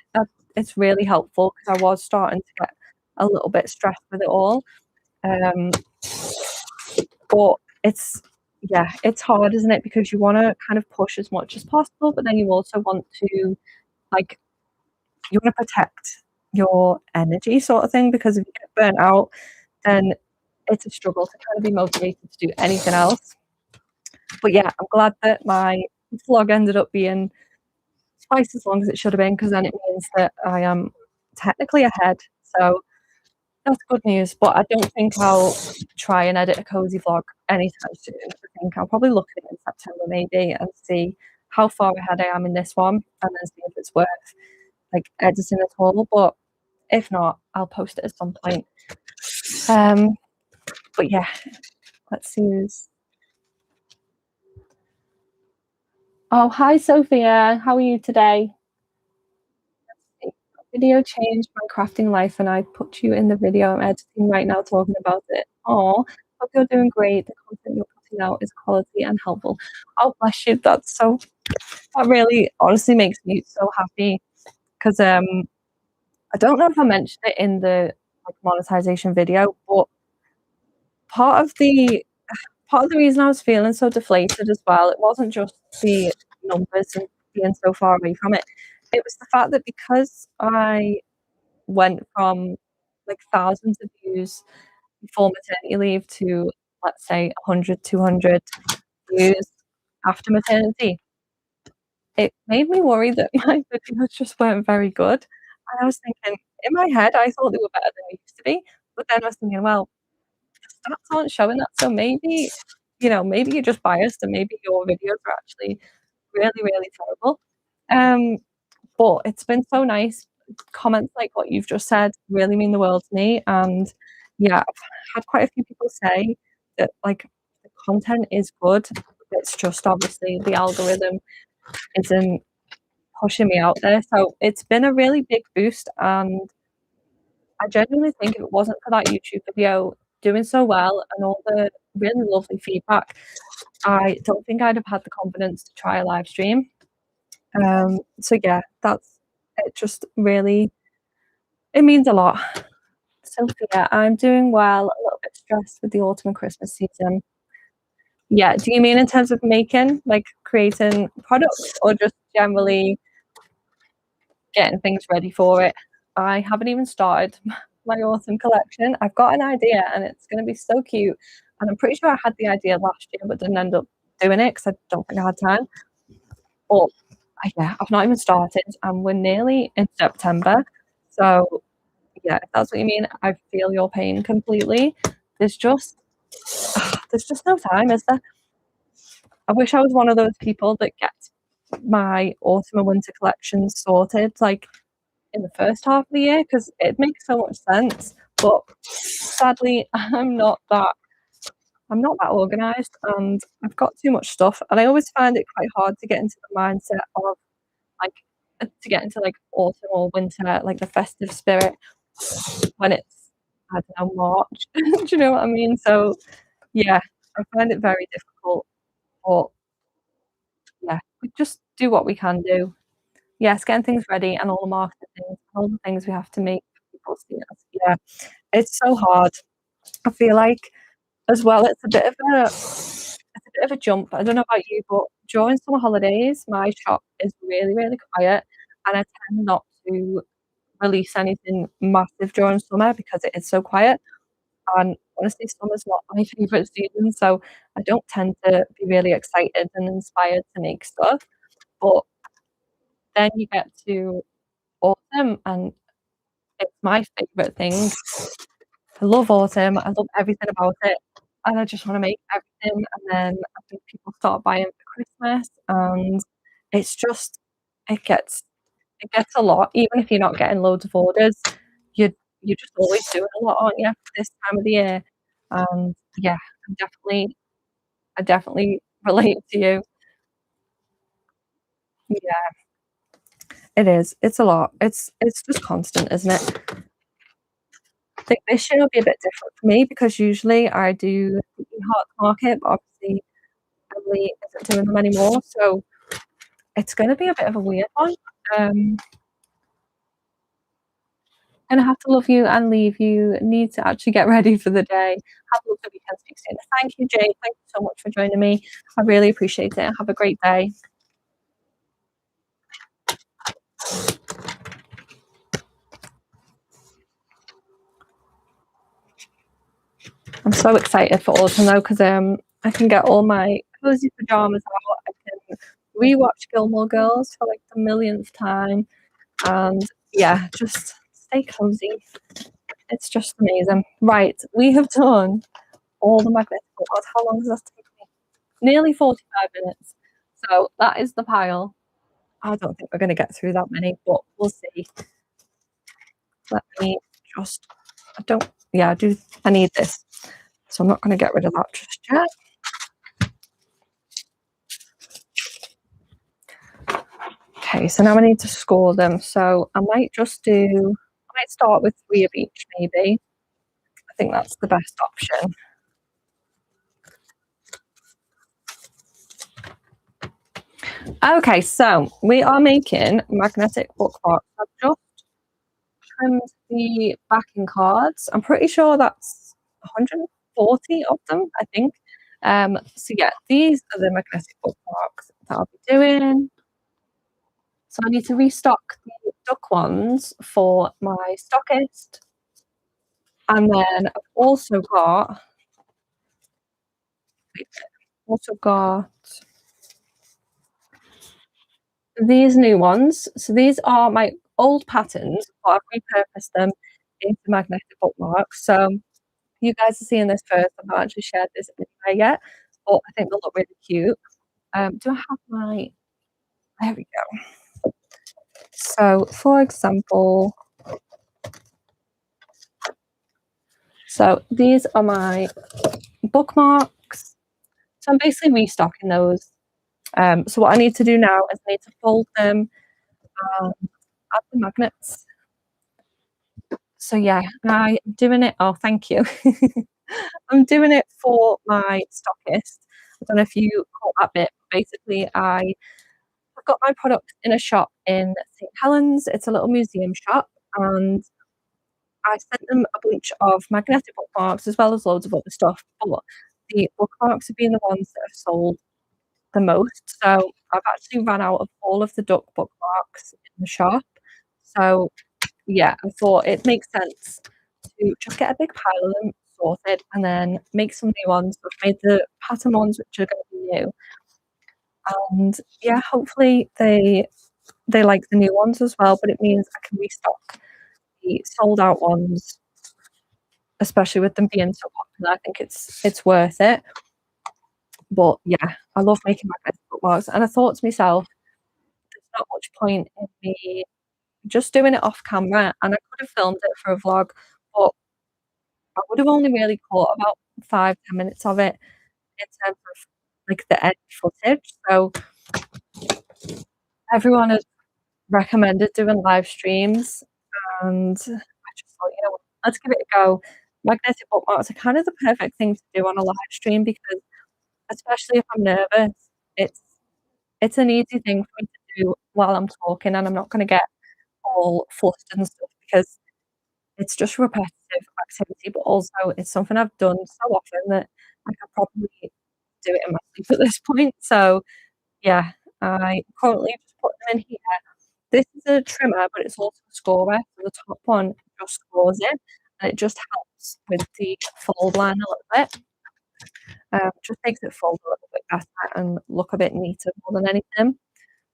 it's really helpful because I was starting to get a little bit stressed with it all. Um, but it's hard, isn't it? Because you want to kind of push as much as possible, but then you also want to like you want to protect your energy, sort of thing. Because if you get burnt out, then it's a struggle to kind of be motivated to do anything else. But yeah, I'm glad that my vlog ended up being twice as long as it should have been because then it means that I am technically ahead. So that's good news. But I don't think I'll try and edit a cozy vlog anytime soon. I think I'll probably look at it in September maybe and see how far ahead I am in this one, and then see if it's worth like editing at all. But if not, I'll post it at some point. But yeah, let's see. Oh, hi Sophia. How are you today? Video changed my crafting life, and I put you in the video I'm editing right now talking about it. Oh, hope you're doing great. The content you're putting out is quality and helpful. Oh, bless you. That really honestly makes me so happy because I don't know if I mentioned it in the like monetization video, but part of the part of the reason I was feeling so deflated as well, it wasn't just the numbers and being so far away from it. It was the fact that because I went from like thousands of views before maternity leave to let's say 100, 200 views after maternity, it made me worry that my videos just weren't very good. And I was thinking, in my head, I thought they were better than they used to be. But then I was thinking, well, the stats aren't showing that. So maybe, maybe you're just biased and maybe your videos are actually really, really terrible. Um, but it's been so nice. Comments like what you've just said really mean the world to me. And yeah, I've had quite a few people say that like the content is good. It's just obviously the algorithm isn't pushing me out there. So it's been a really big boost. And I genuinely think if it wasn't for that YouTube video doing so well and all the really lovely feedback, I don't think I'd have had the confidence to try a live stream. So yeah, that's it. Just really, it means a lot. So yeah, I'm doing well. A little bit stressed with the autumn and Christmas season. Yeah, do you mean in terms of making, like creating products, or just generally getting things ready for it? I haven't even started my autumn collection. I've got an idea, and it's going to be so cute. And I'm pretty sure I had the idea last year, but didn't end up doing it because I don't think I had time. But yeah, I've not even started, and we're nearly in September. So yeah, if that's what you mean, I feel your pain completely. There's just there's just no time, is there? I wish I was one of those people that gets my autumn and winter collections sorted like in the first half of the year because it makes so much sense. But sadly, I'm not that organized, and I've got too much stuff, and I always find it quite hard to get into the mindset of like to get into like autumn or winter, like the festive spirit when it's I don't know March. Do you know what I mean? So yeah, I find it very difficult. But yeah, we just do what we can do. Yes, getting things ready and all the marketing things, all the things we have to make people see us. Yeah, it's so hard. I feel like as well, it's a bit of a jump. I don't know about you, but during summer holidays, my shop is really, really quiet, and I tend not to release anything massive during summer because it is so quiet. And honestly, summer's not my favorite season, so I don't tend to be really excited and inspired to make stuff. But then you get to autumn, and it's my favorite thing. I love autumn. I love everything about it, and I just want to make everything. And then I think people start buying for Christmas, and it's just it gets it gets a lot. Even if you're not getting loads of orders, you're just always doing a lot, aren't you? This time of the year, and yeah, I definitely relate to you. Yeah, it is. It's a lot. It's just constant, isn't it? I think this year will be a bit different for me because usually I do the Heart Market, but obviously Emily isn't doing them anymore, so it's gonna be a bit of a weird one. Um, gonna have to love you and leave you. Need to actually get ready for the day. Have a lovely weekend. Speak soon. Thank you, Jade. Thank you so much for joining me. I really appreciate it. Have a great day. I'm so excited for autumn though because I can get all my cozy pajamas out. I can rewatch Gilmore Girls for like the millionth time, and yeah, just stay cozy. It's just amazing. Right, we have done all the magnets. Oh God, how long does that take me? Nearly 45 minutes. So that is the pile. I don't think we're going to get through that many, but we'll see. Let me just, I don't, yeah, I need this. So I'm not going to get rid of that just yet. Okay, so now I need to score them. So I might start with 3 of each, maybe. I think that's the best option. Okay, so we are making magnetic bookmarks. I've just trimmed the backing cards. I'm pretty sure that's 140 of them, I think. So yeah, these are the magnetic bookmarks that I'll be doing. So I need to restock the duck ones for my stockist. And then I've also got these new ones. So these are my old patterns, but I've repurposed them into magnetic bookmarks. So you guys are seeing this first. I've not actually shared this anywhere yet, but I think they'll look really cute. Do I have my? There we go. So, for example, these are my bookmarks. So I'm basically restocking those. So what I need to do now is I need to fold them and add the magnets. So yeah, I'm doing it. Oh, thank you. I'm doing it for my stockist. I don't know if you caught that bit. Basically, I've got my product in a shop in St. Helens. It's a little museum shop, and I sent them a bunch of magnetic bookmarks as well as loads of other stuff. But the bookmarks have been the ones that have sold the most. So I've actually ran out of all of the duck bookmarks in the shop. So yeah, I thought it makes sense to just get a big pile of them sorted and then make some new ones. So I've made the pattern ones which are going to be new. And yeah, hopefully they like the new ones as well, but it means I can restock the sold out ones, especially with them being so popular. I think it's worth it. But yeah, I love making magnetic bookmarks, and I thought to myself, there's not much point in me just doing it off camera, and I could have filmed it for a vlog, but I would have only really caught about 5-10 minutes of it in terms of like the end footage. So everyone has recommended doing live streams, and I just thought, you know what, let's give it a go. Magnetic bookmarks are kind of the perfect thing to do on a live stream because, especially if I'm nervous, it's it's an easy thing for me to do while I'm talking, and I'm not going to get all flustered and stuff because it's just repetitive activity. But also, it's something I've done so often that I could probably do it in my sleep at this point. So yeah, I currently just put them in here. This is a trimmer, but it's also a scorer. So the top one just scores it, and it just helps with the fold line a little bit. Just makes it fold a little bit better and look a bit neater more than anything.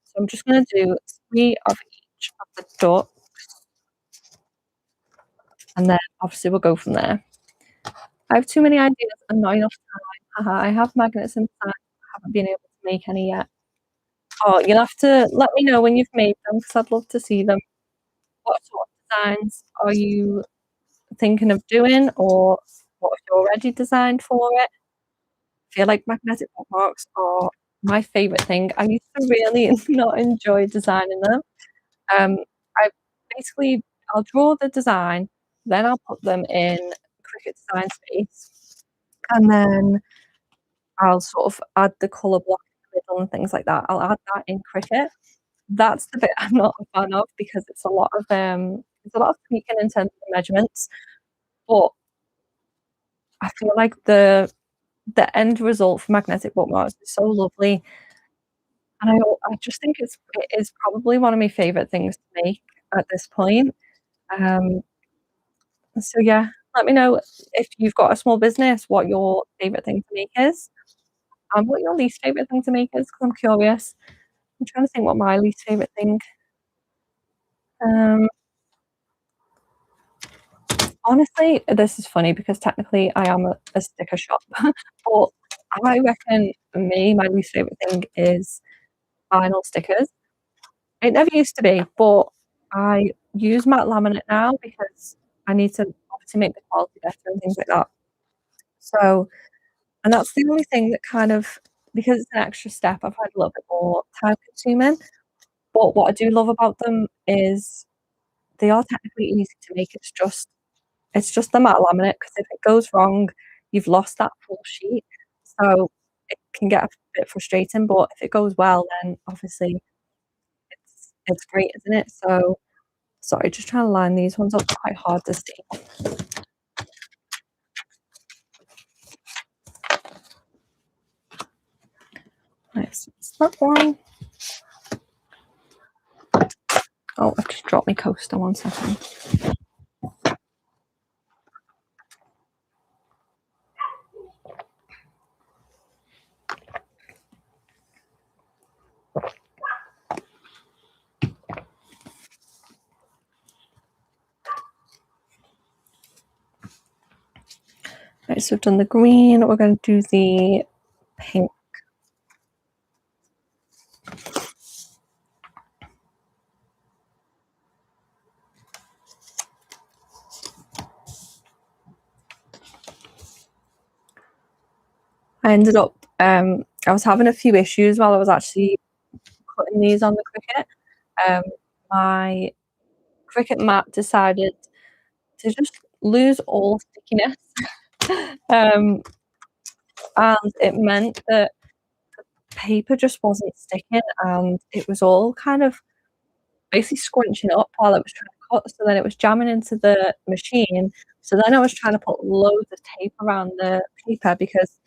So I'm just going to do 3 of each of the ducks, and then obviously we'll go from there. I have too many ideas and not enough time. Haha, I have magnets inside. I haven't been able to make any yet. Oh, you'll have to let me know when you've made them because I'd love to see them. What sort of designs are you thinking of doing, or what have you already designed for it? I feel like magnetic bookmarks are my favourite thing. I used to really not enjoy designing them. Um, I basically I'll draw the design, then I'll put them in Cricut Design Space, and then I'll sort of add the colour block in the middle and things like that. I'll add that in Cricut. That's the bit I'm not a fan of because it's a lot of tweaking in terms of the measurements, but I feel like the end result for magnetic bookmarks is so lovely, and I just think it is probably one of my favourite things to make at this point. Um, so yeah, let me know if you've got a small business, what your favourite thing to make is, and what your least favourite thing to make is, because I'm curious. I'm trying to think what my least favourite thing. Um, Honestly, this is funny because technically I am a sticker shop, but I reckon for me, my least favourite thing is vinyl stickers. It never used to be, but I use matte laminate now because I need to obviously make the quality better and things like that. So, and that's the only thing that kind of, because it's an extra step, I find a little bit more time consuming. But what I do love about them is they are technically easy to make. It's just the matte laminate, because if it goes wrong, you've lost that full sheet. So it can get a bit frustrating, but if it goes well, then obviously it's great, isn't it? So sorry, just trying to line these ones up, quite hard to see. Right, so it's that one. Oh, I've just dropped my coaster, 1 second. Right, so we've done the green, we're going to do the pink. I ended up, I was having a few issues while I was actually putting these on the Cricut. My Cricut mat decided to just lose all stickiness. And it meant that paper just wasn't sticking, and it was all kind of basically scrunching up while I was trying to cut, so then it was jamming into the machine. So then I was trying to put loads of tape around the paper, because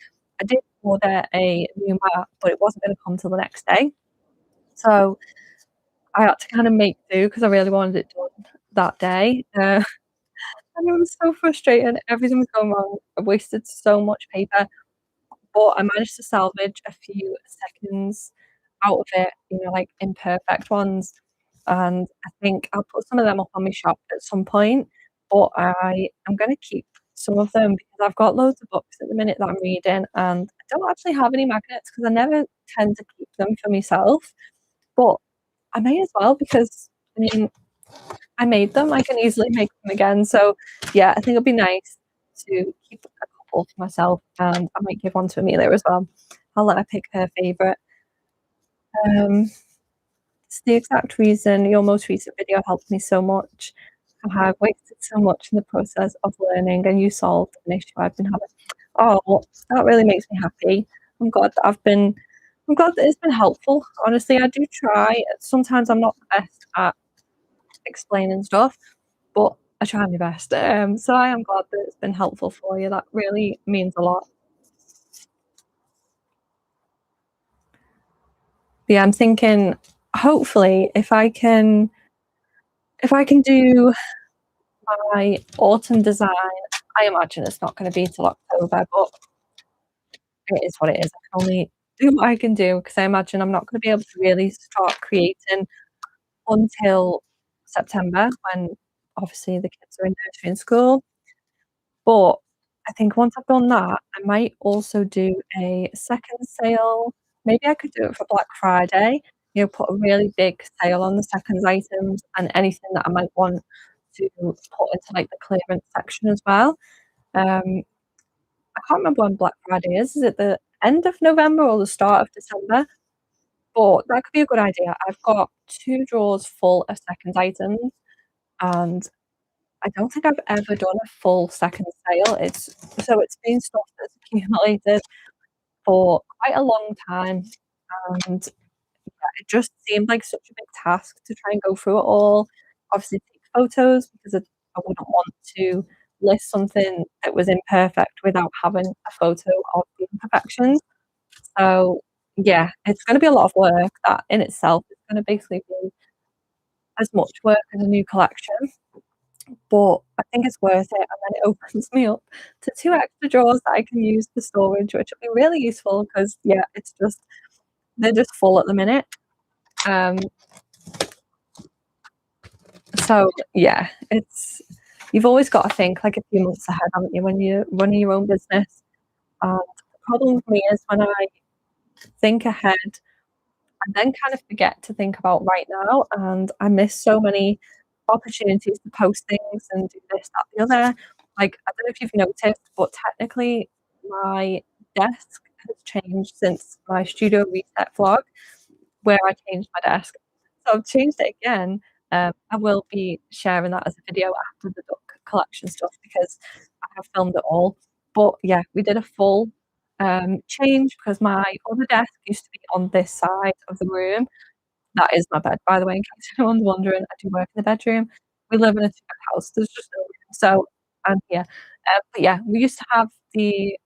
I did order a new mat, but it wasn't gonna come till the next day. So I had to kind of make do, because I really wanted it done that day. And it was so frustrating. Everything was going wrong. I wasted so much paper, but I managed to salvage a few seconds out of it, like imperfect ones. And I think I'll put some of them up on my shop at some point, but I am gonna keep some of them, because I've got loads of books at the minute that I'm reading, and I don't actually have any magnets, because I never tend to keep them for myself. But I may as well, because I mean, I made them, I can easily make them again. So yeah, I think it'll be nice to keep a couple for myself, and I might give one to Amelia as well. I'll let her pick her favourite. It's the exact reason your most recent video helped me so much. I have wasted so much in the process of learning, and you solved an issue I've been having. Oh, well, that really makes me happy. I'm glad that I'm glad that it's been helpful. Honestly, I do try. Sometimes I'm not the best at explaining stuff, but I try my best. So I am glad that it's been helpful for you. That really means a lot. But yeah, I'm thinking, hopefully if I can do my autumn design, I imagine it's not going to be till October, but it is what it is. I can only do what I can do, because I imagine I'm not going to be able to really start creating until September, when obviously the kids are in nursery and school. But I think once I've done that, I might also do a second sale. Maybe I could do it for Black Friday, put a really big sale on the seconds items, and anything that I might want to put into like the clearance section as well. Um, I can't remember when Black Friday is. Is it the end of November or the start of December? But that could be a good idea. I've got 2 drawers full of seconds items, and I don't think I've ever done a full second sale. It's been stuff that's accumulated for quite a long time, and it just seemed like such a big task to try and go through it all. Obviously take photos, because I wouldn't want to list something that was imperfect without having a photo of the imperfections. So yeah, it's gonna be a lot of work. That in itself is gonna basically be as much work as a new collection. But I think it's worth it, and then it opens me up to 2 extra drawers that I can use for storage, which will be really useful, because yeah, they're just full at the minute. Um, so yeah, you've always got to think like a few months ahead, haven't you, when you're running your own business? And the problem with me is, when I think ahead, I then kind of forget to think about right now, and I miss so many opportunities to post things and do this, that, the other. Like, I don't know if you've noticed, but technically my desk has changed since my studio reset vlog, where I changed my desk. So I've changed it again. I will be sharing that as a video after the duck collection stuff because I have filmed it all. But yeah, we did a full change because my other desk used to be on this side of the room. That is my bed, by the way, in case anyone's wondering. I do work in the bedroom. We live in a two-bed house. There's just no room. So I'm here. But yeah, we used to have the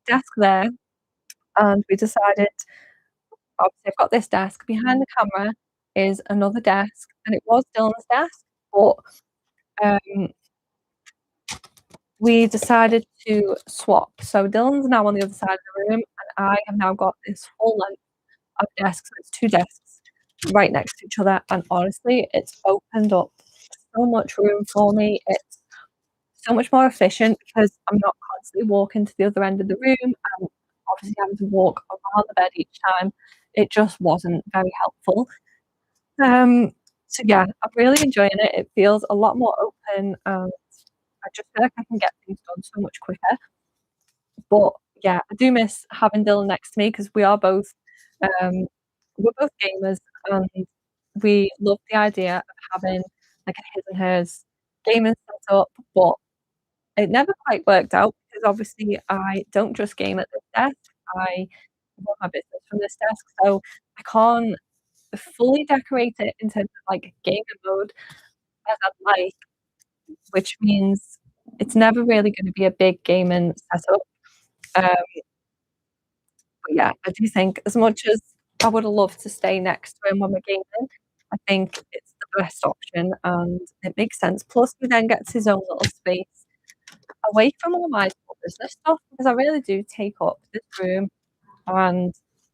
desk there, and we decided, obviously, I've got this desk. Behind the camera is another desk, and it was Dylan's desk, but um, we decided to swap. So Dylan's now on the other side of the room, and I have now got this whole length of desks. It's two desks right next to each other, and honestly, it's opened up so much room for me. It's so much more efficient because I'm not constantly walking to the other end of the room and obviously having to walk around the bed each time. It just wasn't very helpful. So yeah, I'm really enjoying it. It feels a lot more open, and I just feel like I can get things done so much quicker. But yeah, I do miss having Dylan next to me because um, we're both gamers, and we love the idea of having like a his and hers gaming setup, but it never quite worked out because obviously I don't just game at this desk. I run my business from this desk, so I can't fully decorate it in terms of like gaming mode as I'd like, which means it's never really going to be a big gaming setup. Um, but yeah, I do think as much as I would have loved to stay next to him when we're gaming, I think it's the best option and it makes sense. Plus, he then gets his own little space away from all my business stuff because I really do take up this room and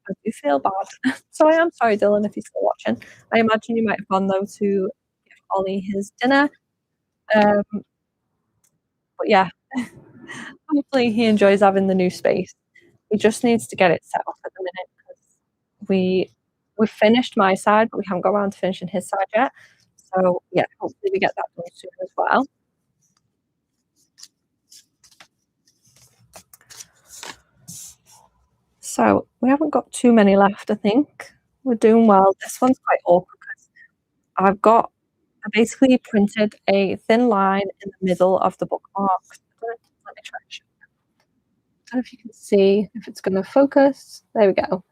I do feel bad. So I am sorry, Dylan, if you're still watching. I imagine you might have gone though to give Ollie his dinner. Um, but yeah, hopefully he enjoys having the new space. He just needs to get it set up at the minute because we've finished my side, but we haven't got around to finishing his side yet. So yeah, hopefully we get that done soon as well. So we haven't got too many left, I think. We're doing well. This one's quite awkward because I basically printed a thin line in the middle of the bookmarks. Let me try and show you. I don't know if you can see if it's going to focus. There we go.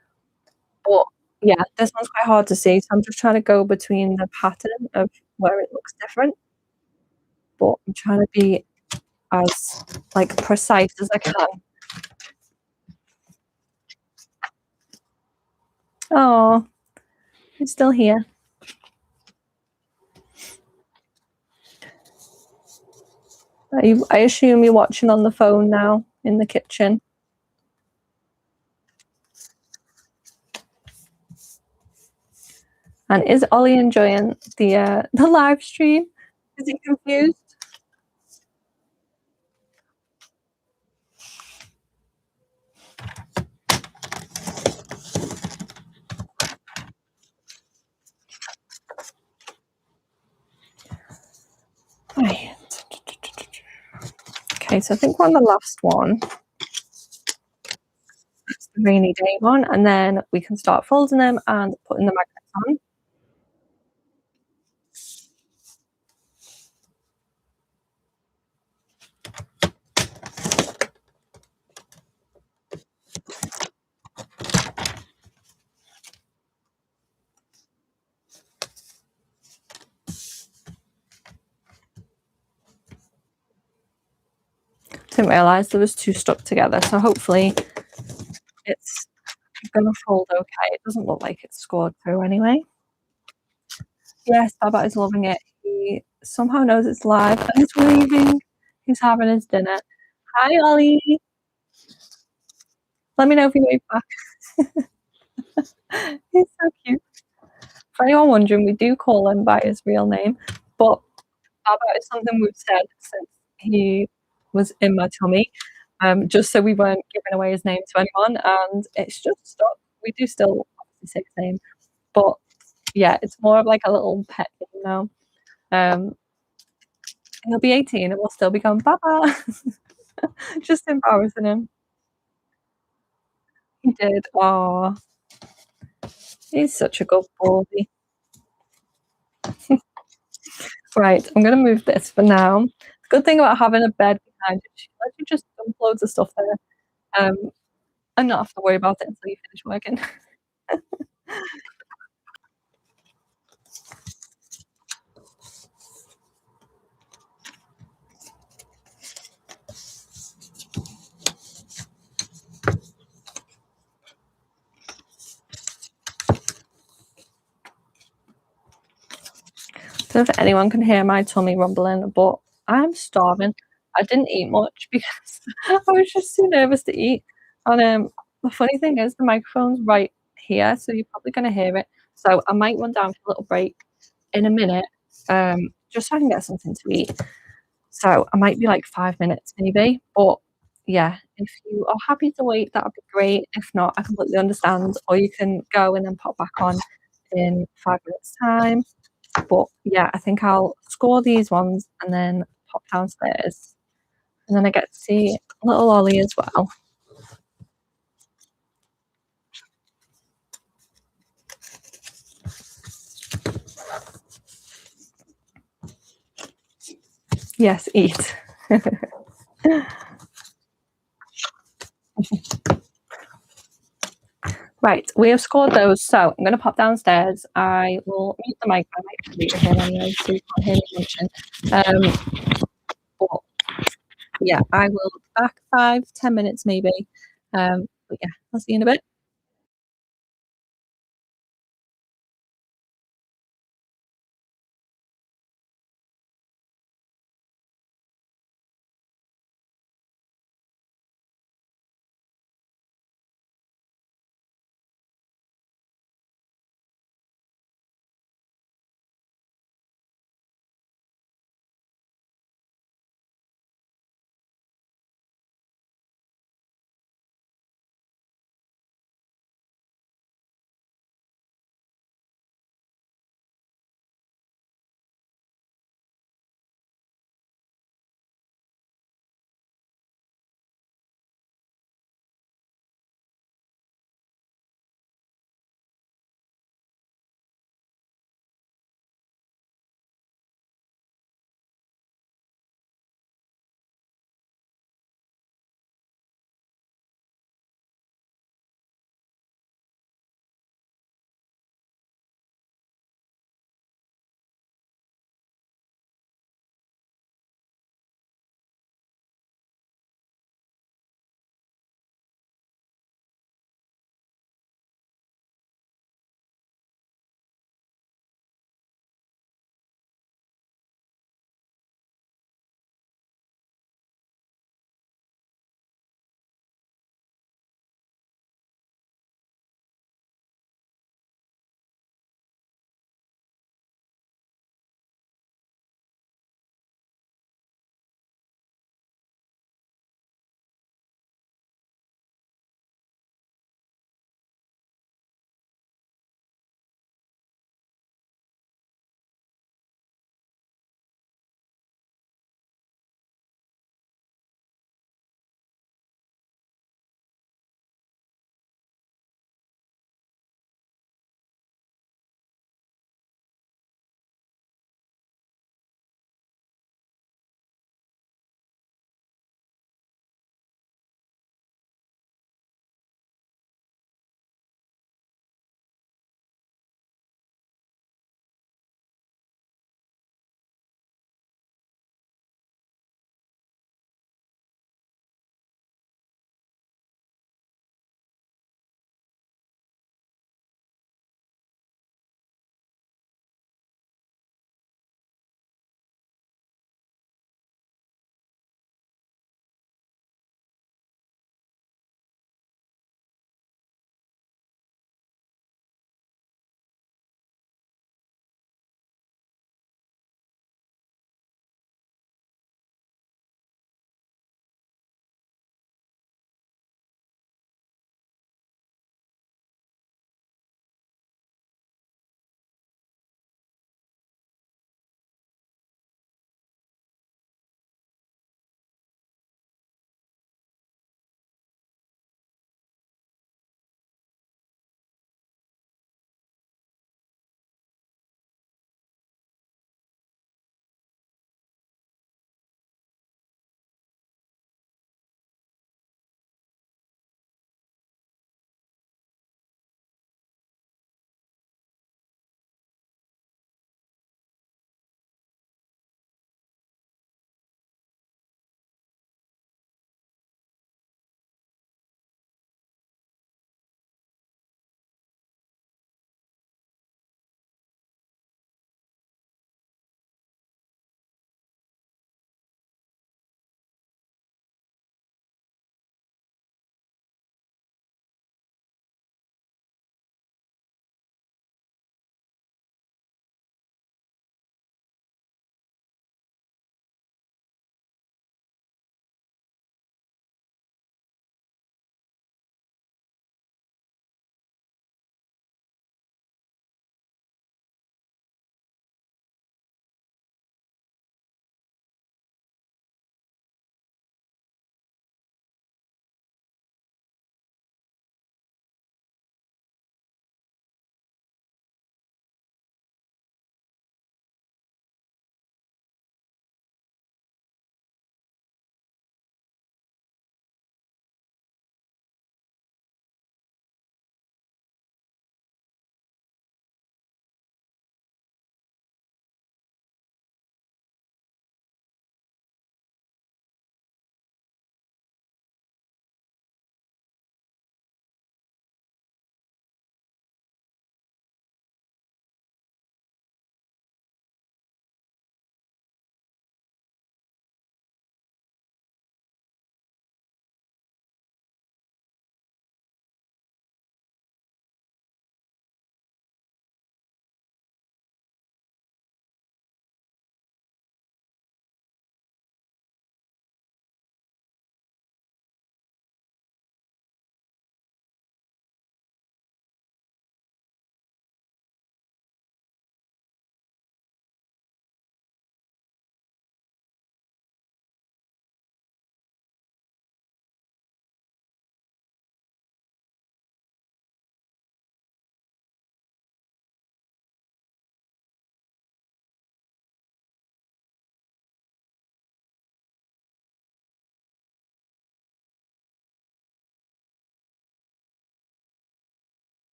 But yeah, this one's quite hard to see, so I'm just trying to go between the pattern of where it looks different. But I'm trying to be as like precise as I can. Oh, it's still here. I assume you're watching on the phone now in the kitchen. And is Ollie enjoying the live stream? Is he confused? Right. Okay, so I think we're on the last one. It's the rainy day one, and then we can start folding them and putting the magnets on. Didn't realise there was two stuck together, so hopefully it's gonna fold okay. It doesn't look like it's scored through anyway. Yes, Baba is loving it. He somehow knows it's live and it's waving. He's having his dinner. Hi, Ollie. Let me know if you wave back. He's so cute. For anyone wondering, we do call him by his real name, but Baba is something we've said since he was in my tummy, just so we weren't giving away his name to anyone, and it's just stuck. We do still obviously say his name, but yeah, it's more of like a little pet name now. He'll be 18 and we'll still be going, Baba. Just embarrassing him. He did. Oh, he's such a good boy. Right, I'm gonna move this for now. The good thing about having a bed behind it, she lets you just dump loads of stuff there, and not have to worry about it until you finish working. Don't know if anyone can hear my tummy rumbling, but I'm starving. I didn't eat much because I was just too nervous to eat. And the funny thing is, the microphone's right here, so you're probably going to hear it. So I might run down for a little break in a minute, just so I can get something to eat. So I might be like 5 minutes maybe. But yeah, if you are happy to wait, that would be great. If not, I completely understand. Or you can go and then pop back on in 5 minutes' time. But yeah, I think I'll score these ones and then pop downstairs. And then I get to see little Ollie as well. Yes, eat. Right, we have scored those. So I'm going to pop downstairs. I will mute the mic. I might mute it here anyway, so you can't hear me mention. But yeah, I will be back 5-10 minutes maybe. But yeah, I'll see you in a bit.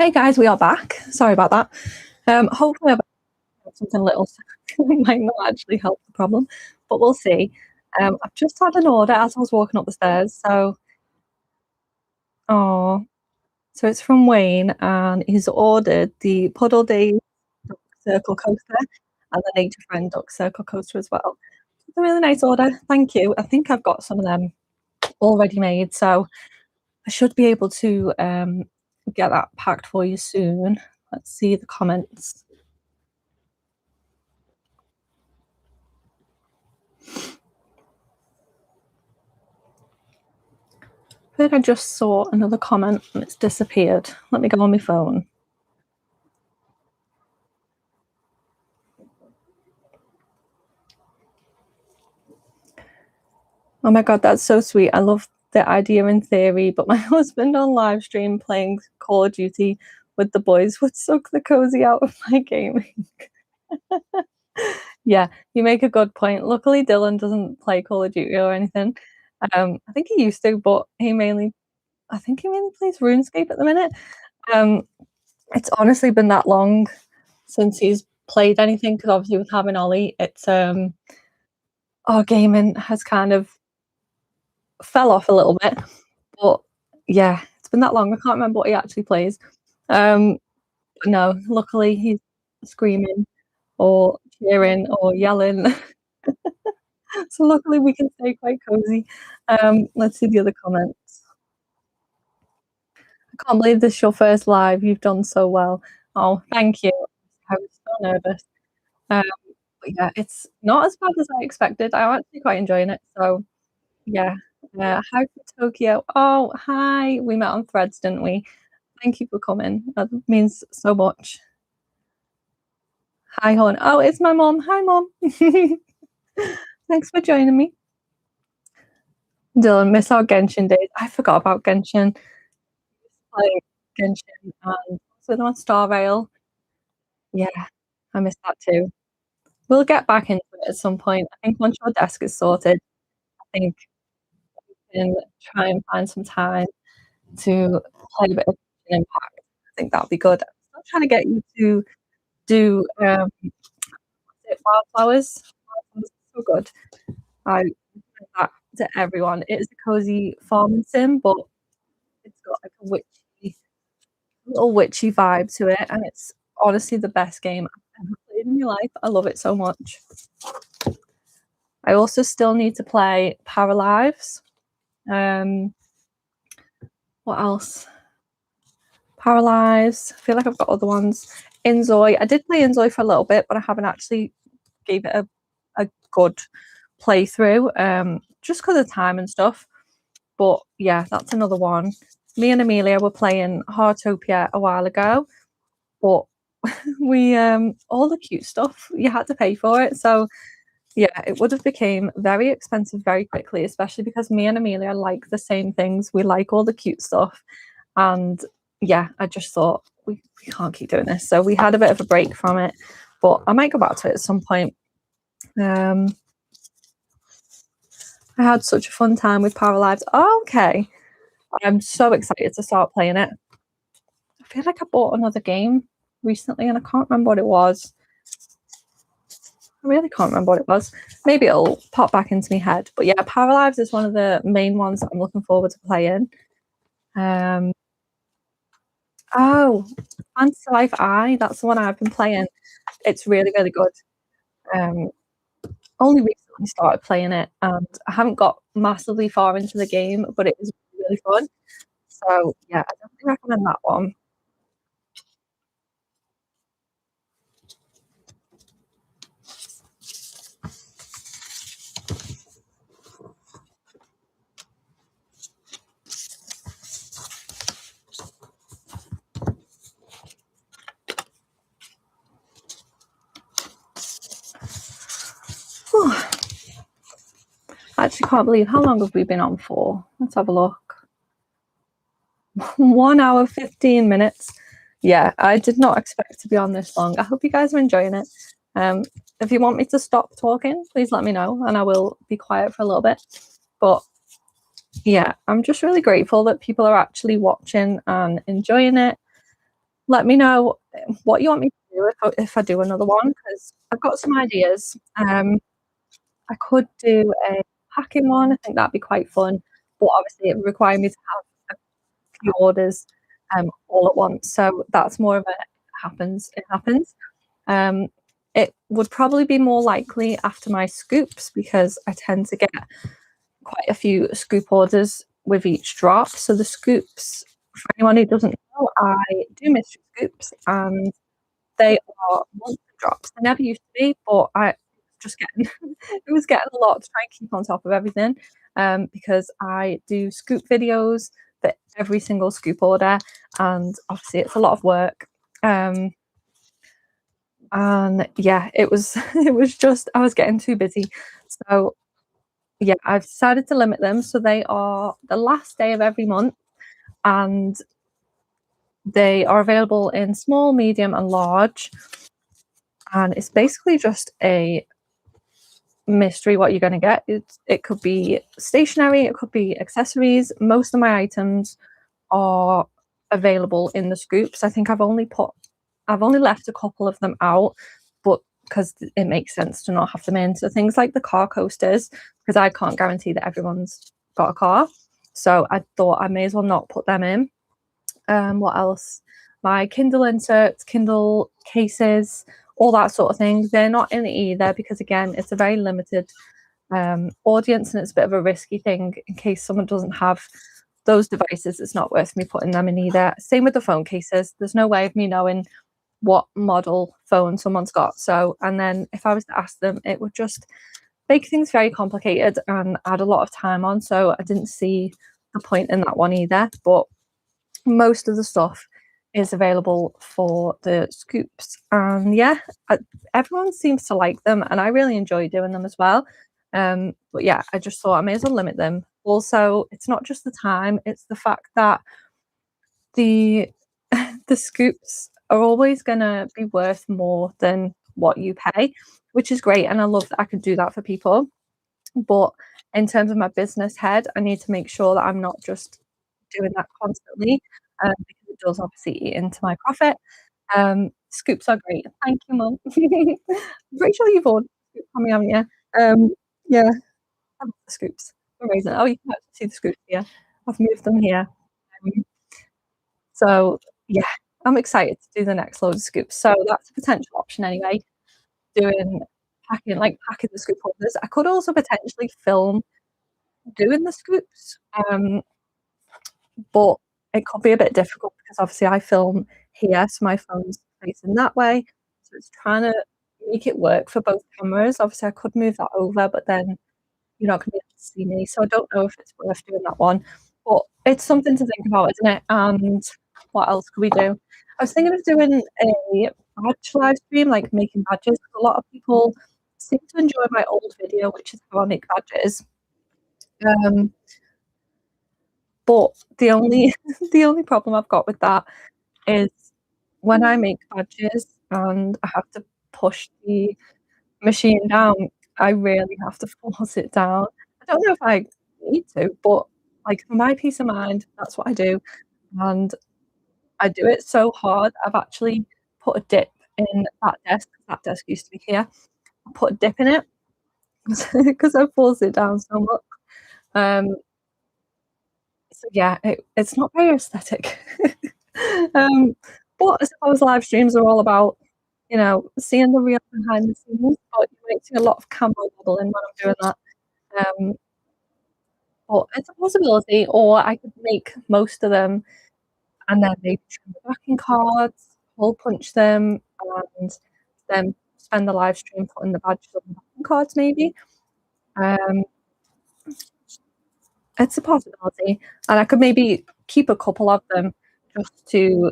Hey guys, we are back. Sorry about that. Hopefully I've got something little might not actually help the problem, but we'll see. I've just had an order as I was walking up the stairs. Oh, so it's from Wayne, and he's ordered the Puddle Days Duck Circle Coaster and the Nature Friend Duck Circle Coaster as well. It's a really nice order. Thank you. I think I've got some of them already made, so I should be able to get that packed for you soon. Let's see the comments. I think I just saw another comment and it's disappeared. Let me go on my phone. Oh my god, that's so sweet. I love the idea in theory, but my husband on live stream playing Call of Duty with the boys would suck the cozy out of my gaming. Yeah, you make a good point. Luckily, Dylan doesn't play Call of Duty or anything. I think he used to, but I think he mainly plays RuneScape at the minute. It's honestly been that long since he's played anything because obviously with having Ollie, it's our gaming has kind of fell off a little bit. But yeah, it's been that long. I can't remember what he actually plays. But no, luckily he's screaming or cheering or yelling. So luckily we can stay quite cozy. Let's see the other comments. I can't believe this is your first live. You've done so well. Oh, thank you. I was so nervous. Um, but yeah, it's not as bad as I expected. I'm actually quite enjoying it. So yeah. Hi to Tokyo. Oh, hi. We met on Threads, didn't we? Thank you for coming. That means so much. Hi, hon. Oh, it's my mom. Hi, mom. Thanks for joining me. Dylan, miss our Genshin days. I forgot about Genshin. Like Genshin and so on Star Rail. Yeah, I miss that too. We'll get back into it at some point. I think once your desk is sorted, I think we can try and find some time to play a bit of Genshin Impact. I think that'll be good. I'm still trying to get you to do wildflowers. Wildflowers are so good. I recommend that to everyone. It is a cozy farming sim, but it's got like a little witchy vibe to it, and it's honestly the best game I've ever played in my life. I love it so much. I also still need to play Paralives. What else? Paralives. I feel like I've got other ones. Inzoi. I did play Inzoi for a little bit, but I haven't actually gave it a good playthrough. Just because of time and stuff. But yeah, that's another one. Me and Amelia were playing Heartopia a while ago, but we all the cute stuff you had to pay for it. So yeah, it would have became very expensive very quickly, especially because me and Amelia like the same things. We like all the cute stuff. And yeah, I just thought we can't keep doing this. So we had a bit of a break from it, but I might go back to it at some point. I had such a fun time with Paralives. Oh, okay. I'm so excited to start playing it. I feel like I bought another game recently and I can't remember what it was. I really can't remember what it was. Maybe it'll pop back into my head. But yeah, Paralives is one of the main ones that I'm looking forward to playing. Oh, Fantasy Life I, that's the one I've been playing. It's really, really good. Only recently started playing it and I haven't got massively far into the game, but it is really fun. So yeah, I definitely recommend that one. I actually can't believe how long have we been on for? Let's have a look. 1 hour 15 minutes. Yeah, I did not expect to be on this long. I hope you guys are enjoying it. If you want me to stop talking, please let me know and I will be quiet for a little bit. But yeah, I'm just really grateful that people are actually watching and enjoying it. let me know what you want me to do if I do another one, because I've got some ideas. I could do a packing one. I think that'd be quite fun, but obviously it would require me to have a few orders all at once. So that's more of a it happens. Um, it would probably be more likely after my scoops, because I tend to get quite a few scoop orders with each drop. So the scoops, for anyone who doesn't know, I do mystery scoops, and they are monthly drops. They never used to be, but I just getting it was getting a lot to try and keep on top of everything. Because I do scoop videos for every single scoop order, and obviously it's a lot of work. And yeah, it was it was just I was getting too busy. So yeah, I've decided to limit them. So they are the last day of every month, and they are available in small, medium, and large. And it's basically just a mystery what you're going to get. It could be stationery, it could be accessories. Most of my items are available in the scoops. I think I've only left a couple of them out, but because it makes sense to not have them in. So things like the car coasters, because I can't guarantee that everyone's got a car. So I thought I may as well not put them in. What else? My Kindle inserts, Kindle cases, all that sort of thing. They're not in it either, because again, it's a very limited audience, and it's a bit of a risky thing in case someone doesn't have those devices. It's not worth me putting them in either. Same with the phone cases. There's no way of me knowing what model phone someone's got. So, and then if I was to ask them, it would just make things very complicated and add a lot of time on. So I didn't see the point in that one either. But most of the stuff is available for the scoops, and yeah, everyone seems to like them, and I really enjoy doing them as well. But yeah, I just thought I may as well limit them. Also, it's not just the time, it's the fact that the the scoops are always going to be worth more than what you pay, which is great, and I love that I can do that for people. But in terms of my business head, I need to make sure that I'm not just doing that constantly, because it does obviously eat into my profit. Scoops are great. Thank you, Mum. I'm pretty sure you've ordered scoops from me, haven't you? Yeah, I love the scoops. Amazing. Oh, you can actually see the scoops here. I've moved them here. Um, so yeah, I'm excited to do the next load of scoops. So that's a potential option anyway. Doing packing the scoop holders. I could also potentially film doing the scoops, but it could be a bit difficult because obviously I film here, so my phone's facing that way. So it's trying to make it work for both cameras. Obviously, I could move that over, but then you're not gonna be able to see me. So I don't know if it's worth doing that one. But it's something to think about, isn't it? And what else could we do? I was thinking of doing a badge live stream, like making badges. A lot of people seem to enjoy my old video, which is how I make badges. Um, but the only the only problem I've got with that is when I make badges and I have to push the machine down, I really have to force it down. I don't know if I need to, but like for my peace of mind, that's what I do. And I do it so hard. I've actually put a dip in that desk. That desk used to be here. I put a dip in it because I forced it down so much. Um, so yeah, it's not very aesthetic. um, but I suppose live streams are all about, seeing the real behind the scenes. But you might see a lot of camera wobbling when I'm doing that. Um, but it's a possibility, or I could make most of them and then maybe trim the backing cards, hole punch them, and then spend the live stream putting the badges on the backing cards maybe. Um, it's a possibility, and I could maybe keep a couple of them just to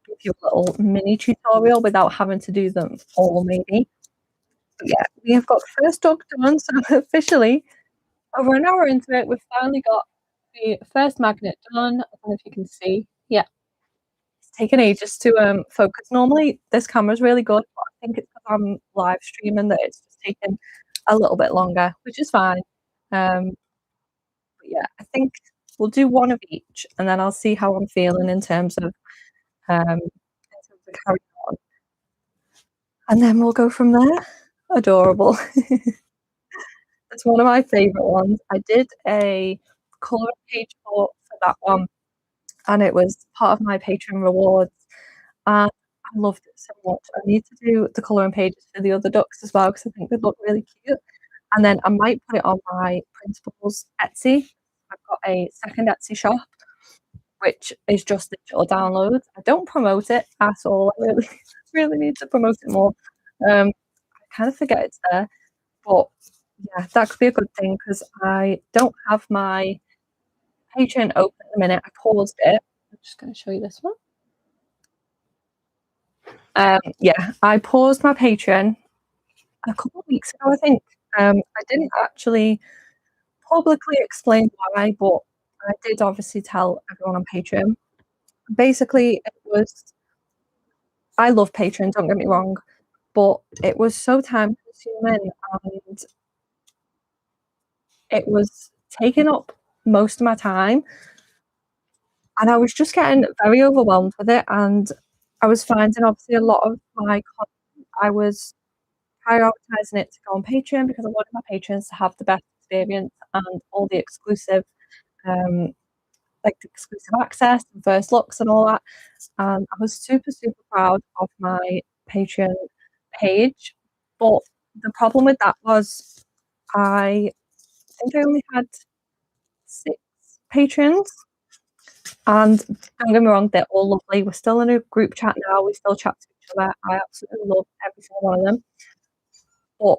give you a little mini tutorial without having to do them all maybe. But yeah, we have got the first dog done, so officially over an hour into it, we've finally got the first magnet done. I don't know if you can see. Yeah, it's taken ages to focus. Normally this camera's really good, but I think it's because I'm live streaming that it's just taken a little bit longer, which is fine. But yeah, I think we'll do one of each, and then I'll see how I'm feeling in terms of in terms of carrying on, and then we'll go from there. Adorable. It's one of my favorite ones. I did a colouring page for that one, and it was part of my Patreon rewards, and I loved it so much. I need to do the colouring pages for the other ducks as well because I think they look really cute. And then I might put it on my principal's Etsy. I've got a second Etsy shop, which is just digital downloads. I don't promote it at all. I really, really need to promote it more. I kind of forget it's there, but yeah, that could be a good thing because I don't have my Patreon open at the minute. I paused it. I'm just going to show you this one. Yeah, I paused my Patreon a couple of weeks ago, I think. I didn't actually publicly explain why, but I did obviously tell everyone on Patreon. Basically, it was, I love Patreon, don't get me wrong, but it was so time consuming and it was taking up most of my time. And I was just getting very overwhelmed with it. And I was finding obviously a lot of my content, I was prioritizing it to go on Patreon because I wanted my patrons to have the best experience and all the exclusive um like the exclusive access and first looks and all that. And I was super, super proud of my Patreon page. But the problem with that was I think I only had 6 patrons. And don't get me wrong, they're all lovely. We're still in a group chat now. We still chat to each other. I absolutely love every single one of them. But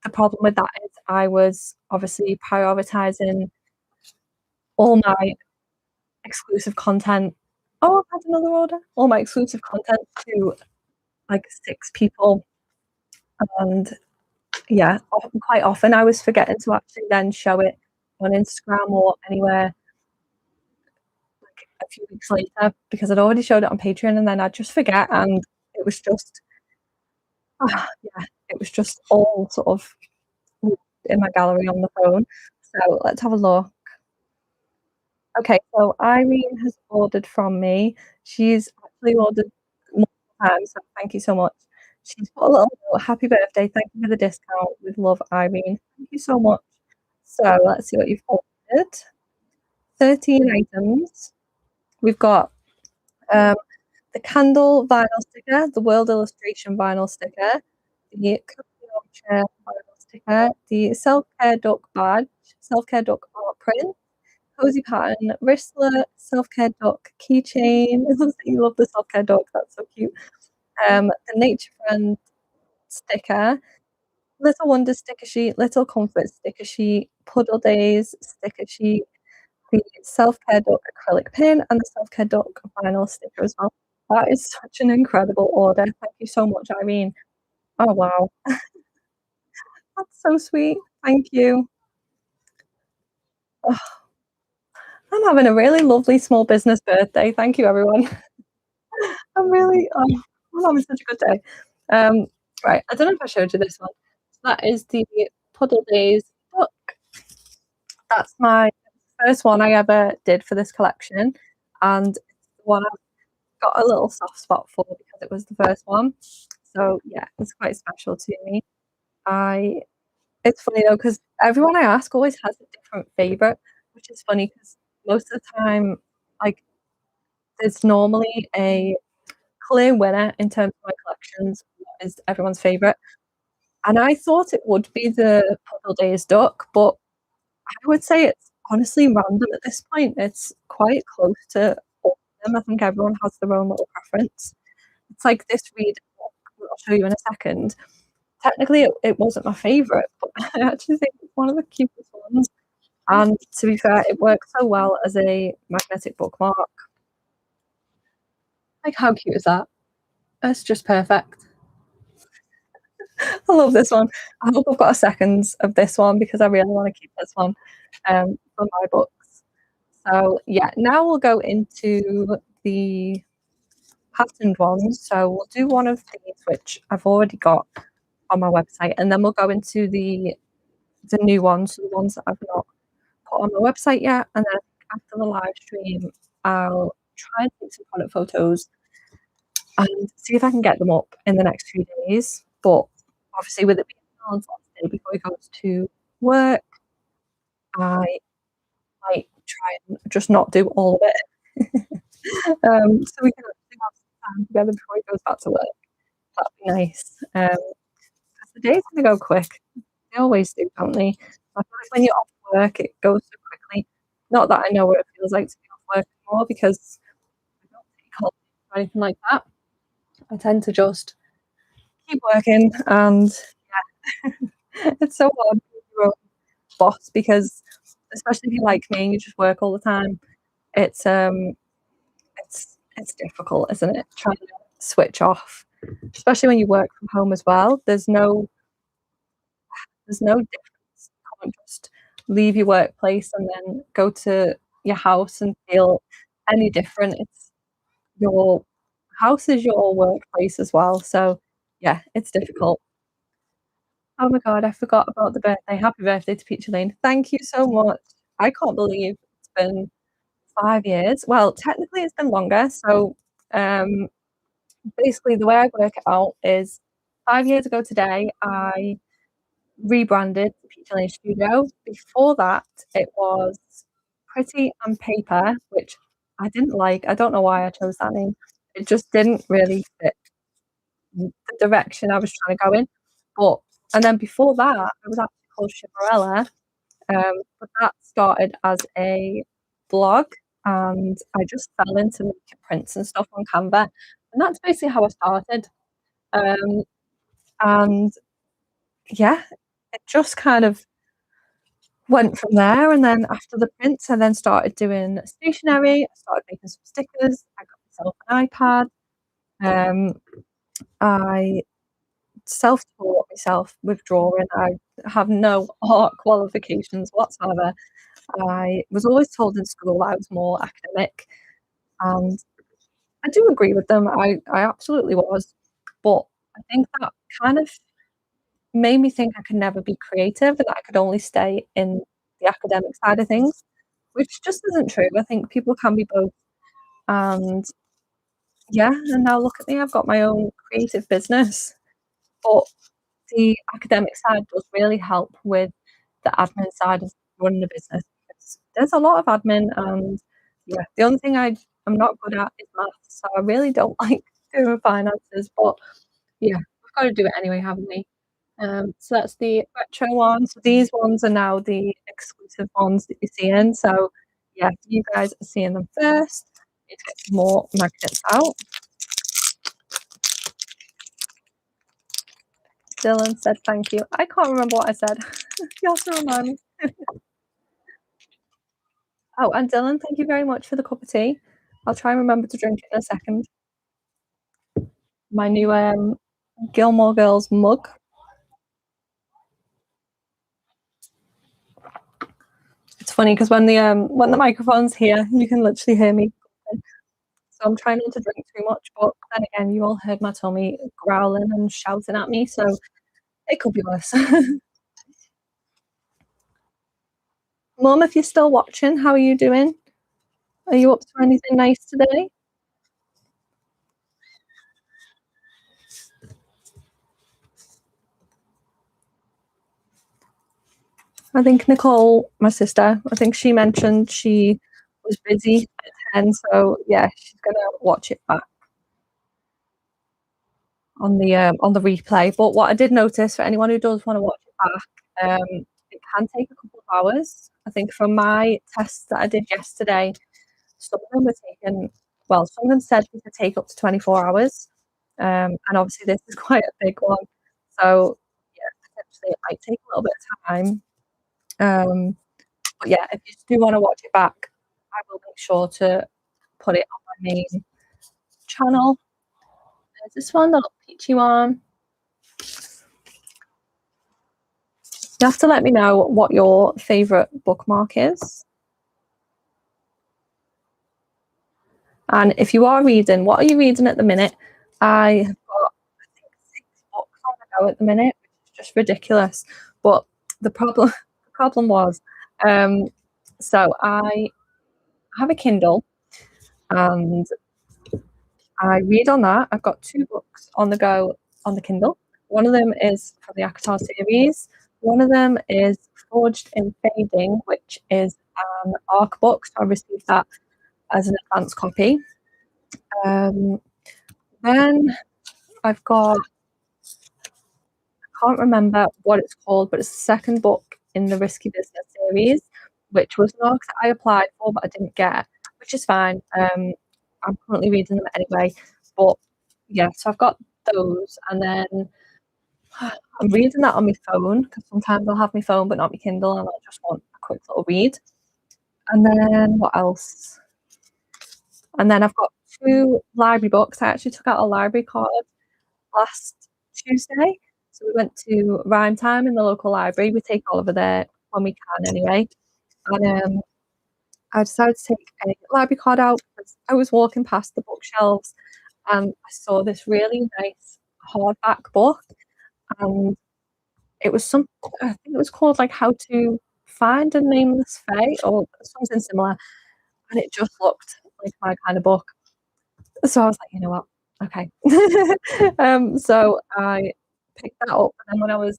the problem with that is I was obviously prioritizing all my exclusive content. Oh, I've had another order. All my exclusive content to like 6 people. And yeah, quite often I was forgetting to actually then show it on Instagram or anywhere like a few weeks later because I'd already showed it on Patreon and then I'd just forget and it was just yeah, it was just all sort of in my gallery on the phone. So let's have a look. Okay, so Irene has ordered from me. She's actually ordered multiple times, so thank you so much. She's put a little note, happy birthday, thank you for the discount. With love, Irene. Thank you so much. So let's see what you've ordered. 13 items. We've got um, the candle vinyl sticker, the world illustration vinyl sticker, the cookie armchair vinyl sticker, the self-care duck badge, self-care duck art print, cozy pattern, wristlet, self-care duck keychain. It looks like you love the self-care duck. That's so cute. The nature friend sticker, little wonder sticker sheet, little comfort sticker sheet, puddle days sticker sheet, the self-care duck acrylic pin, and the self-care duck vinyl sticker as well. That is such an incredible order. Thank you so much, Irene. Oh wow, that's so sweet. Thank you. Oh, I'm having a really lovely small business birthday. Thank you, everyone. I'm really, I'm having such a good day. Right, I don't know if I showed you this one. So that is the Puddle Days book. That's my first one I ever did for this collection, and it's the one I've got a little soft spot for because it was the first one. So yeah, it's quite special to me. I It's funny though because everyone I ask always has a different favorite, which is funny because most of the time, like there's normally a clear winner in terms of my collections. What is everyone's favorite? And I thought it would be the Puddle Days duck, but I would say it's honestly random at this point. It's quite close to all of them. I think everyone has their own little preference. It's like this read book, I'll show you in a second. Technically, it wasn't my favorite, but I actually think it's one of the cutest ones. And to be fair, it works so well as a magnetic bookmark. Like, how cute is that? It's just perfect. I love this one. I hope I've got a second of this one because I really want to keep this one for my books. So yeah, now we'll go into the patterned ones. So we'll do one of these which I've already got on my website, and then we'll go into the new ones, so the ones that I've not put on my website yet. And then after the live stream, I'll try and take some product photos and see if I can get them up in the next few days. But obviously, with it being Alan's last day before he goes to work, I might try and just not do all of it. So we can actually have some time together before he goes back to work. That'd be nice. 'Cause the days gonna go quick. They always do, don't they? I feel like when you're off work, it goes so quickly. Not that I know what it feels like to be off work anymore because I don't take holidays or anything like that. I tend to just keep working, and it's so hard being your own boss because, especially if you're like me and you just work all the time, it's it's difficult, isn't it? Trying to switch off, especially when you work from home as well. There's no difference. You can't just leave your workplace and then go to your house and feel any different. It's your house is your workplace as well. So yeah, it's difficult. Oh my god, I forgot about the birthday. Happy birthday to Peachy Lane. Thank you so much. I can't believe it's been 5 years. Well, technically it's been longer. So um basically the way I work it out is 5 years ago today I rebranded to Peachy Lane Studio. Before that, it was Pretty and Paper, which I didn't like. I don't know why I chose that name. It just didn't really fit the direction I was trying to go in. But and then before that, it was actually called Shivarella. But that started as a blog, and I just fell into making prints and stuff on Canva, and that's basically how I started. Um, and yeah, it just kind of went from there, and then after the prints, I then started doing stationery. I started making some stickers. I got myself an iPad. Um, I self-taught myself with drawing. I have no art qualifications whatsoever. I was always told in school I was more academic, and I do agree with them. I absolutely was, but I think that kind of made me think I could never be creative and I could only stay in the academic side of things, which just isn't true. I think people can be both. And yeah, and now look at me, I've got my own creative business. But the academic side does really help with the admin side of running a business. There's a lot of admin, and yeah, the only thing I'm not good at is maths, so I really don't like doing finances. But yeah, we've got to do it anyway, haven't we? So that's the retro ones. So these ones are now the exclusive ones that you're seeing. So yeah, you guys are seeing them first. Let's get some more magnets out. Dylan said thank you. I can't remember what I said. You have to remind me. Oh, and Dylan, thank you very much for the cup of tea. I'll try and remember to drink it in a second. My new Gilmore Girls mug. It's funny because when the microphone's here, you can literally hear me. So I'm trying not to drink too much, but then again, you all heard my tummy growling and shouting at me, so it could be worse. Mum, if you're still watching, how are you doing? Are you up to anything nice today? I think Nicole, my sister, I think she mentioned she was busy at 10, so yeah, she's gonna watch it back on the replay. But what I did notice for anyone who does want to watch it back, it can take a couple of hours. I think from my tests that I did yesterday, some of them were taking well, some of them said it could take up to 24 hours. And obviously this is quite a big one. So yeah, potentially it might take a little bit of time. But yeah, if you do want to watch it back, I will make sure to put it on my main channel. There's this one, the little peachy one. You have to let me know what your favourite bookmark is. And if you are reading, what are you reading at the minute? I have got, I think, 6 books on the go at the minute, which is just ridiculous. But the problem was, so I have a Kindle, and I read on that. I've got 2 books on the go on the Kindle. One of them is from the Akatar series. One of them is Forged in Fading, which is an ARC book. So I received that as an advance copy. Then I've got, I can't remember what it's called, but it's the second book in the Risky Business series, which was an ARC that I applied for but I didn't get, which is fine. I'm currently reading them anyway. But yeah, so I've got those, and then I'm reading that on my phone because sometimes I'll have my phone but not my Kindle, and I just want a quick little read. And then what else? And then I've got 2 library books. I actually took out a library card last Tuesday. So we went to Rhyme Time in the local library. We take Oliver there when we can anyway. And I decided to take a library card out because I was walking past the bookshelves and I saw this really nice hardback book. And it was some, I think it was called like How to Find a Nameless Fae or something similar. And it just looked like my kind of book. So I was like, you know what? Okay. So I picked that up, and then when I was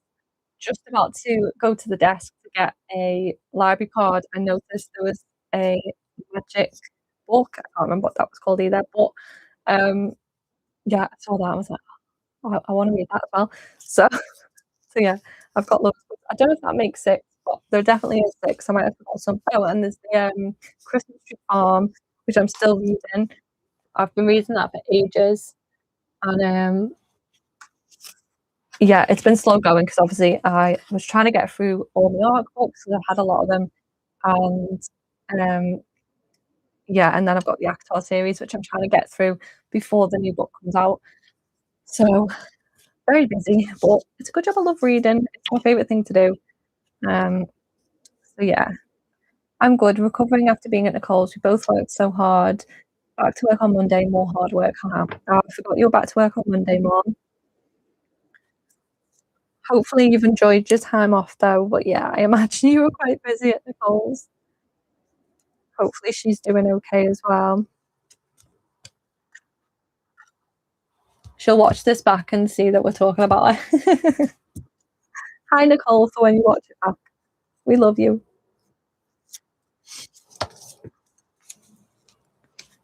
just about to go to the desk to get a library card, I noticed there was a magic book. I can't remember what that was called either, but yeah, I saw that. I was like, oh, I want to read that as well. So, so yeah, I've got loads. I don't know if that makes 6, but there definitely is 6. I might have forgot some. Oh, and there's the Christmas Tree Farm, which I'm still reading. I've been reading that for ages, and yeah, it's been slow going because obviously I was trying to get through all my art books because I've had a lot of them, and um, yeah, and then I've got the Actor series which I'm trying to get through before the new book comes out. So very busy, but it's a good job. I love reading. It's my favorite thing to do. Um, so yeah, I'm good. Recovering after being at Nicole's. We both worked so hard. Back to work on Monday. More hard work. Haha. Oh, I forgot you're back to work on Monday, Mom. Hopefully you've enjoyed your time off though. But yeah, I imagine you were quite busy at Nicole's. Hopefully she's doing okay as well. She'll watch this back and see that we're talking about her. Hi Nicole, for when you watch it back. We love you.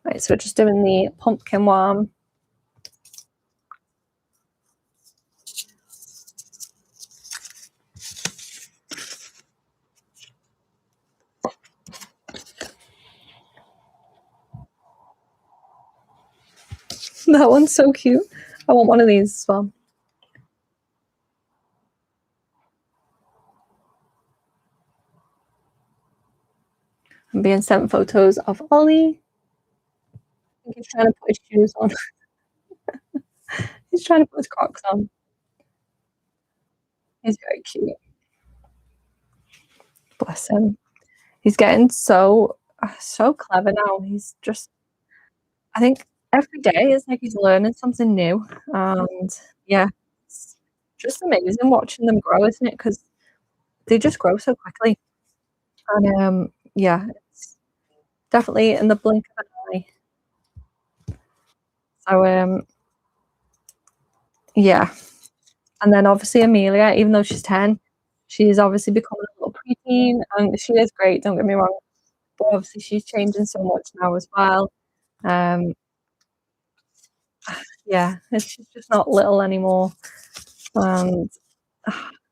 Right, so we're just doing the pumpkin one. That one's so cute. I want one of these as well. I'm being sent photos of Ollie. I think he's trying to put his shoes on. He's trying to put his Crocs on. He's very cute. Bless him. He's getting so clever now. He's just, I think every day it's like he's learning something new. And yeah, it's just amazing watching them grow, isn't it? Because they just grow so quickly. And yeah, it's definitely in the blink of an eye. So yeah. And then obviously Amelia, even though she's 10, she's obviously becoming a little preteen, and she is great, don't get me wrong. But obviously she's changing so much now as well. Um, yeah, she's just not little anymore. And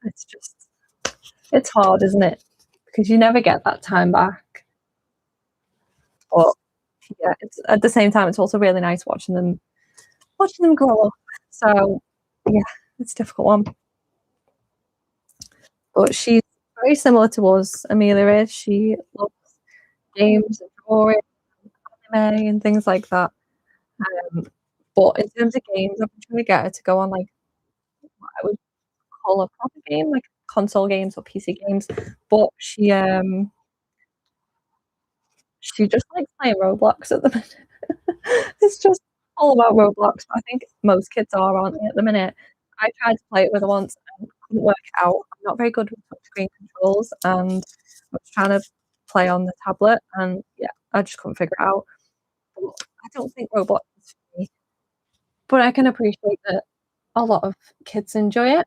it's just, it's hard, isn't it? Because you never get that time back. But yeah, it's at the same time, it's also really nice watching them grow up. So yeah, it's a difficult one. But she's very similar to us, Amelia is. She loves games and drawing, anime and things like that. But in terms of games, I've been trying to get her to go on like what I would call a proper game, like console games or PC games. But she just likes playing Roblox at the minute. It's just all about Roblox. I think most kids are, aren't they, at the minute? I tried to play it with her once and couldn't work it out. I'm not very good with touchscreen controls, and I was trying to play on the tablet, and yeah, I just couldn't figure it out. But I don't think Roblox is for me. but I can appreciate that a lot of kids enjoy it.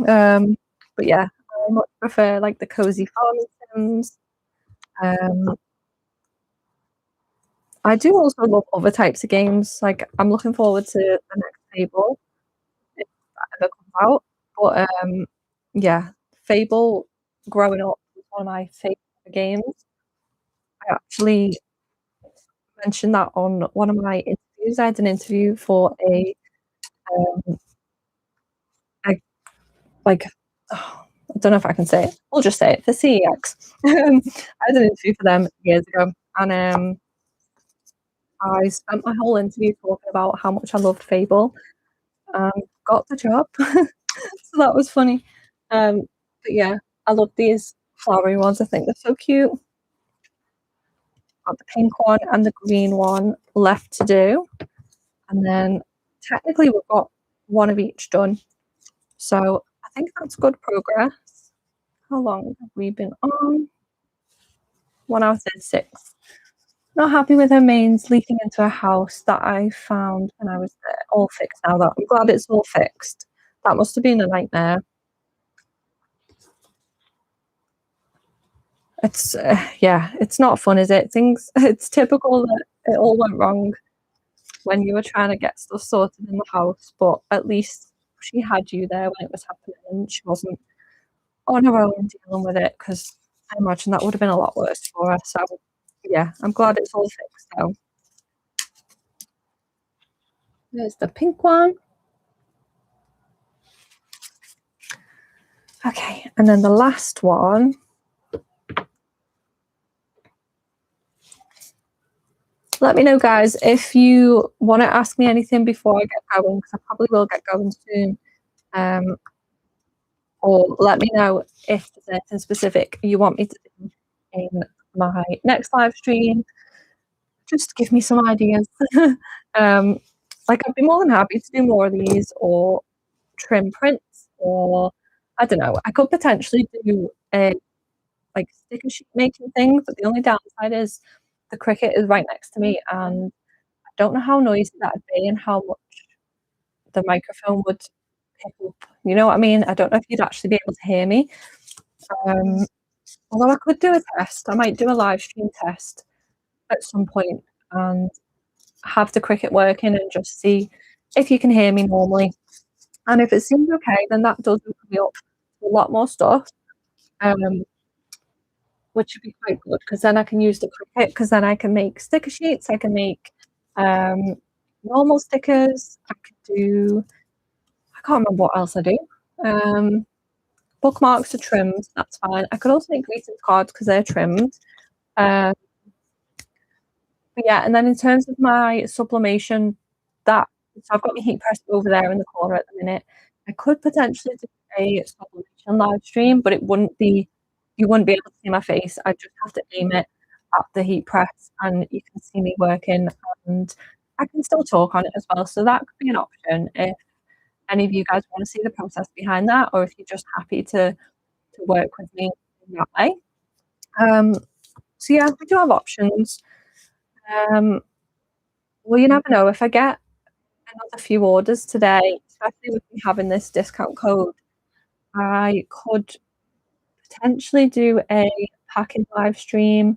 But yeah, I much prefer like the cozy farming sims. Um, I do also love other types of games. Like I'm looking forward to the next Fable if that ever comes out. But yeah, Fable growing up was one of my favorite games. I actually mentioned that on one of my interviews. I had an interview for um, a like I don't know if I can say it. We'll just say it for CEX. I had an interview for them years ago, and I spent my whole interview talking about how much I loved Fable. Got the job, so that was funny. But yeah, I love these flowery ones. I think they're so cute. Got the pink one and the green one left to do, and then technically we've got one of each done. So I think that's good progress. How long have we been on? 1 hour 36. Not happy with her mains leaking into a house that I found when I was there. All fixed now though. I'm glad it's all fixed. That must have been a nightmare. It's yeah, it's not fun, is it? It's typical that it all went wrong when you were trying to get stuff sorted in the house, but at least she had you there when it was happening and she wasn't on her own dealing with it, because I imagine that would have been a lot worse for her. So yeah, I'm glad it's all fixed now. There's the pink one. Okay, and then the last one. Let me know, guys, if you want to ask me anything before I get going, because I probably will get going soon. Or let me know if there's anything specific you want me to do in my next live stream. Just give me some ideas. Like I'd be more than happy to do more of these, or trim prints, or I don't know. I could potentially do a like sticker sheet making thing, but the only downside is the cricket is right next to me, and I don't know how noisy that'd be and how much the microphone would pick up. You know what I mean? I don't know if you'd actually be able to hear me. Um, Although I could do a test. I might do a live stream test at some point and have the cricket working and just see if you can hear me normally. And if it seems okay, then that does open me up to a lot more stuff, um, which would be quite good, because then I can use the cricket, because then I can make sticker sheets, I can make normal stickers, I could do, I can't remember what else I do. Bookmarks are trimmed, that's fine. I could also make greeting cards because they're trimmed. But yeah, and then in terms of my sublimation, so I've got my heat press over there in the corner at the minute. I could potentially do a sublimation live stream, but you wouldn't be able to see my face. I just have to aim it at the heat press and you can see me working, and I can still talk on it as well. So that could be an option if any of you guys want to see the process behind that, or if you're just happy to work with me in that way. So yeah, we do have options. Well, you never know. If I get another few orders today, especially with me having this discount code, I could potentially do a packing live stream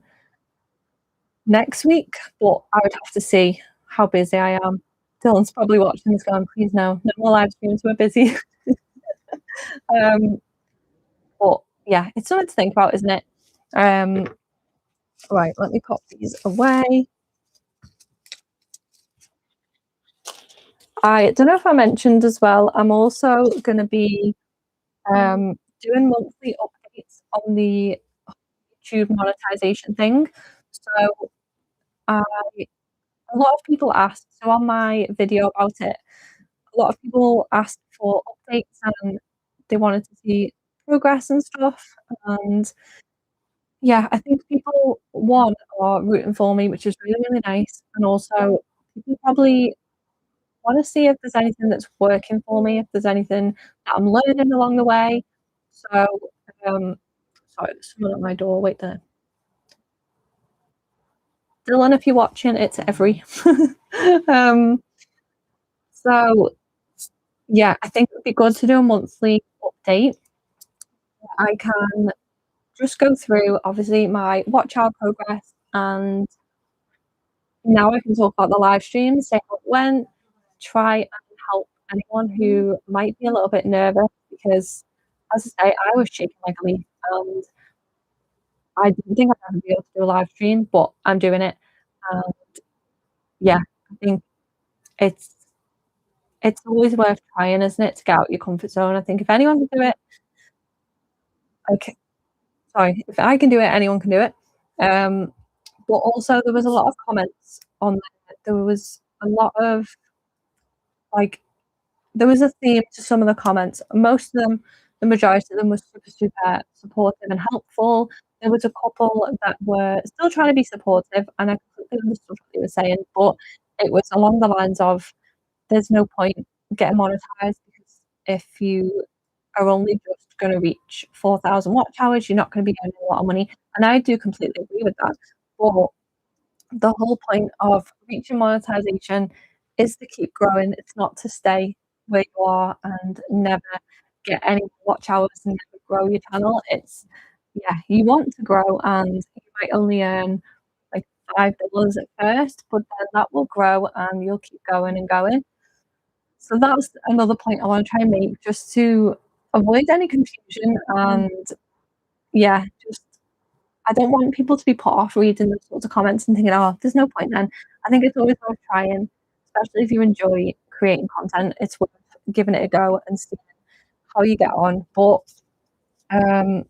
next week, but I would have to see how busy I am. Dylan's probably watching this going, please no more live streams, we're busy. But yeah, it's something to think about, isn't it? Right, let me pop these away. I don't know if I mentioned as well, I'm also going to be doing monthly updates on the YouTube monetization thing. So a lot of people asked, so on my video about it, a lot of people asked for updates and they wanted to see progress and stuff. And yeah, I think people, one, are rooting for me, which is really, really nice. And also, people probably want to see if there's anything that's working for me, if there's anything that I'm learning along the way. So, sorry, there's someone at my door. Wait there. Dylan, if you're watching, it's every. So yeah, I think it would be good to do a monthly update. I can just go through obviously my watch hour progress, and now I can talk about the live streams, say how it went, try and help anyone who might be a little bit nervous because, as I say, I was shaking like a leaf, and I didn't think I'd ever be able to do a live stream, but I'm doing it. And yeah, I think it's it's always worth trying, isn't it, to get out your comfort zone. I think if anyone can do it, okay, sorry, if I can do it, anyone can do it. Um, but also there was a lot of comments on there. There was a lot of like there was a theme to some of the comments. Most of them, the majority of them was super, super supportive and helpful. There was a couple that were still trying to be supportive, and I completely understood what they were saying, but it was along the lines of there's no point getting monetized because if you are only just going to reach 4,000 watch hours, you're not going to be earning a lot of money. And I do completely agree with that. But the whole point of reaching monetization is to keep growing. It's not to stay where you are and never get any watch hours and never grow your channel. It's yeah, you want to grow and you might only earn like $5 at first, but then that will grow and you'll keep going and going. So that's another point I want to try and make just to avoid any confusion and yeah, just I don't want people to be put off reading those sorts of comments and thinking, "Oh, there's no point then." I think it's always worth trying, especially if you enjoy creating content. It's worth giving it a go and seeing how you get on. Um,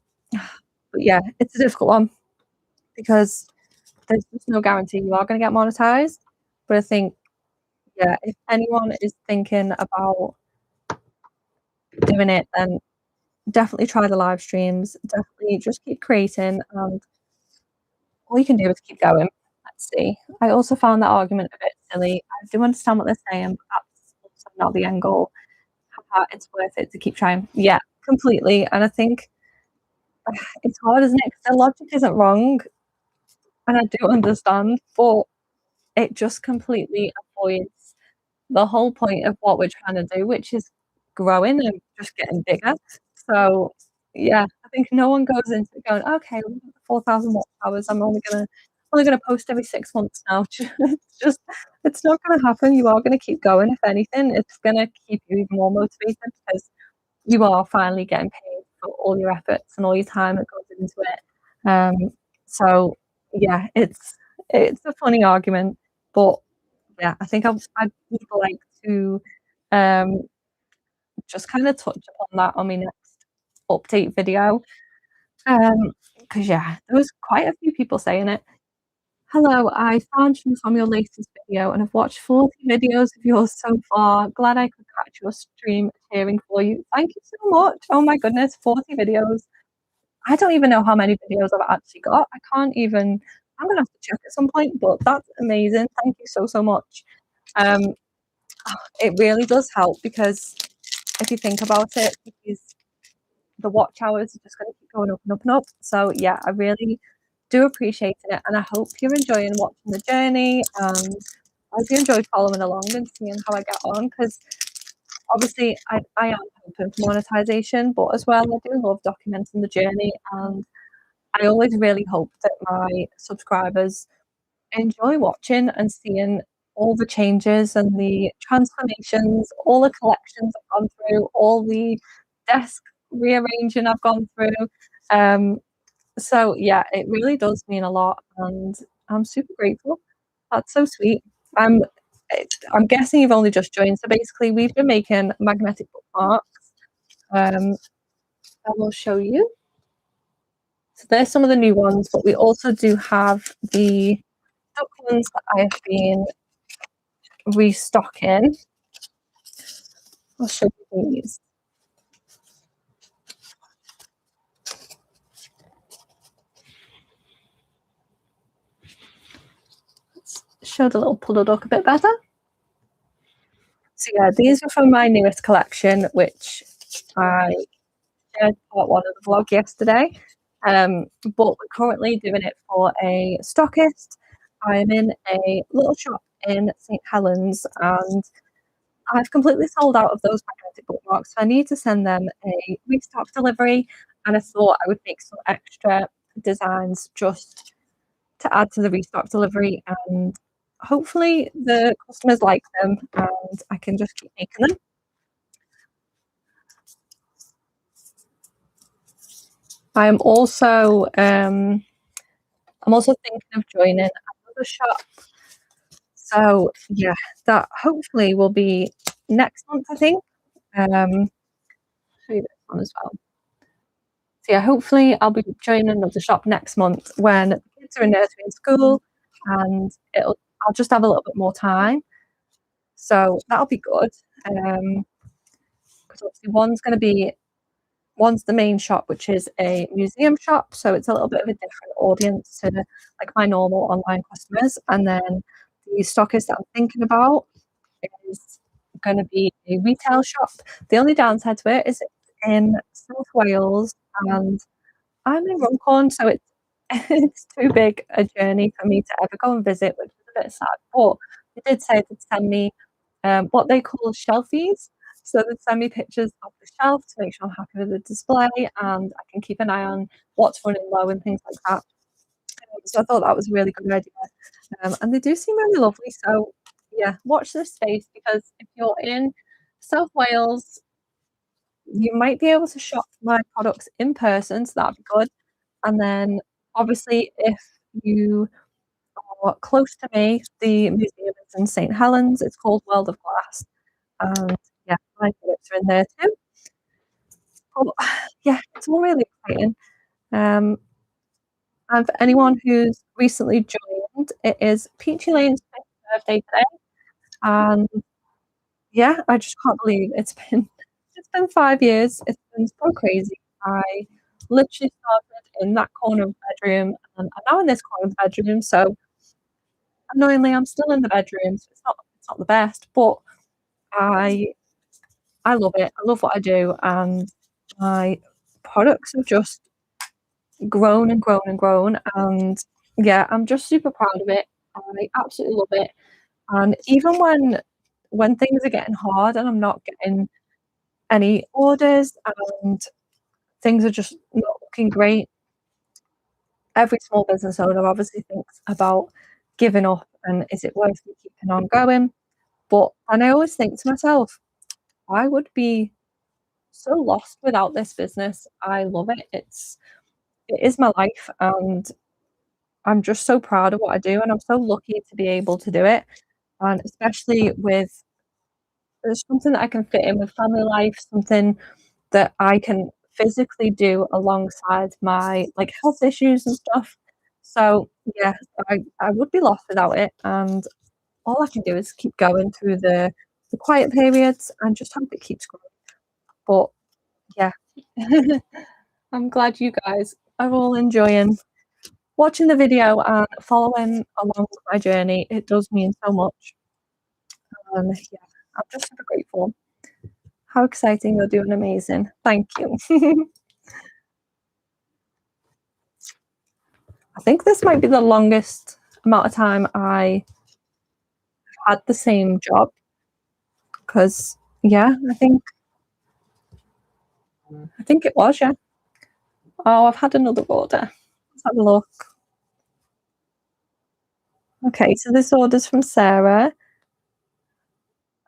but yeah, it's a difficult one because there's just no guarantee you are going to get monetized. But I think, yeah, if anyone is thinking about doing it, then definitely try the live streams. Definitely just keep creating, and all you can do is keep going. Let's see. I also found that argument a bit silly. I do understand what they're saying, but that's also not the end goal. It's worth it to keep trying. Yeah, completely. And I think it's hard, isn't it? Because their logic isn't wrong, and I do understand, but it just completely avoids the whole point of what we're trying to do, which is growing and just getting bigger. So yeah, I think no one goes into it going, okay, 4,000 watch hours. I'm only gonna post every 6 months now. It's just it's not gonna happen. You are gonna keep going. If anything, it's gonna keep you even more motivated because you are finally getting paid for all your efforts and all your time that goes into it. So yeah, it's a funny argument, but yeah, I think I'd would like to um, just kind of touch upon that on my next update video. Because yeah, there was quite a few people saying it. Hello, I found you from your latest video and have watched 40 videos of yours so far. Glad I could catch your stream cheering for you. Thank you so much. Oh my goodness, 40 videos. I don't even know how many videos I've actually got. I can't even, I'm gonna have to check at some point, but that's amazing. Thank you so, so much. Um, it really does help because if you think about it, because the watch hours are just going to keep going up and up and up. So yeah, I really do appreciate it, and I hope you're enjoying watching the journey. I hope you enjoyed following along and seeing how I get on because obviously I am hoping for monetization, but as well I do love documenting the journey, and I always really hope that my subscribers enjoy watching and seeing all the changes and the transformations, all the collections I've gone through, all the desk rearranging I've gone through. Um, so yeah, it really does mean a lot, and I'm super grateful. That's so sweet. I'm I'm guessing you've only just joined. So basically, we've been making magnetic bookmarks. I will show you. So there's some of the new ones, but we also do have the stock ones that I have been restocking. I'll show you these. Let's show the little puddle duck a bit better. So yeah, these are from my newest collection, which I shared part one of the vlog yesterday. But we're currently doing it for a stockist. I'm in a little shop in St. Helens, and I've completely sold out of those magnetic bookmarks, so I need to send them a restock delivery, and I thought I would make some extra designs just to add to the restock delivery, and hopefully the customers like them and I can just keep making them. I'm also thinking of joining another shop. So yeah, that hopefully will be next month, I think. Show you this one as well. So yeah, hopefully I'll be joining another shop next month when the kids are in nursery and school, and I'll just have a little bit more time. So that'll be good. Because obviously one's the main shop, which is a museum shop, so it's a little bit of a different audience to like my normal online customers. And then the stockist that I'm thinking about is going to be a retail shop. The only downside to it is it's in South Wales, and I'm in Runcorn, so it's it's too big a journey for me to ever go and visit, which is a bit sad. But they did say they'd send me what they call shelfies. So they'd send me pictures of the shelf to make sure I'm happy with the display, and I can keep an eye on what's running low and things like that. So I thought that was a really good idea. And they do seem really lovely. So yeah, watch this space, because if you're in South Wales, you might be able to shop my products in person, so that'd be good. And then obviously if you are close to me, the museum is in St Helens. It's called World of Glass. And yeah, my products are in there too. But yeah, it's all really exciting. And for anyone who's recently joined, it is Peachy Lane's 5th birthday today. And yeah, I just can't believe it's been 5 years. It's been so crazy. I literally started in that corner of the bedroom, and I'm now in this corner of the bedroom. So annoyingly, I'm still in the bedroom. So it's not the best, but I I love it. I love what I do, and my products have just grown and grown and grown. And yeah, I'm just super proud of it. I absolutely love it. And even when things are getting hard and I'm not getting any orders and things are just not looking great, every small business owner obviously thinks about giving up and is it worth me keeping on going? And I always think to myself, I would be so lost without this business. I love it. It is my life, and I'm just so proud of what I do, and I'm so lucky to be able to do it. And especially with there's something that I can fit in with family life, something that I can physically do alongside my like health issues and stuff. So yeah, I would be lost without it, and all I can do is keep going through the quiet periods and just hope it keeps growing. But yeah, I'm glad you guys are all enjoying watching the video and following along with my journey. It does mean so much. And yeah, I'm just super grateful. How exciting! You're doing amazing. Thank you. I think this might be the longest amount of time I had the same job, because yeah, I think it was, yeah. Oh, I've had another order. Let's have a look. Okay, so this order's from Sarah.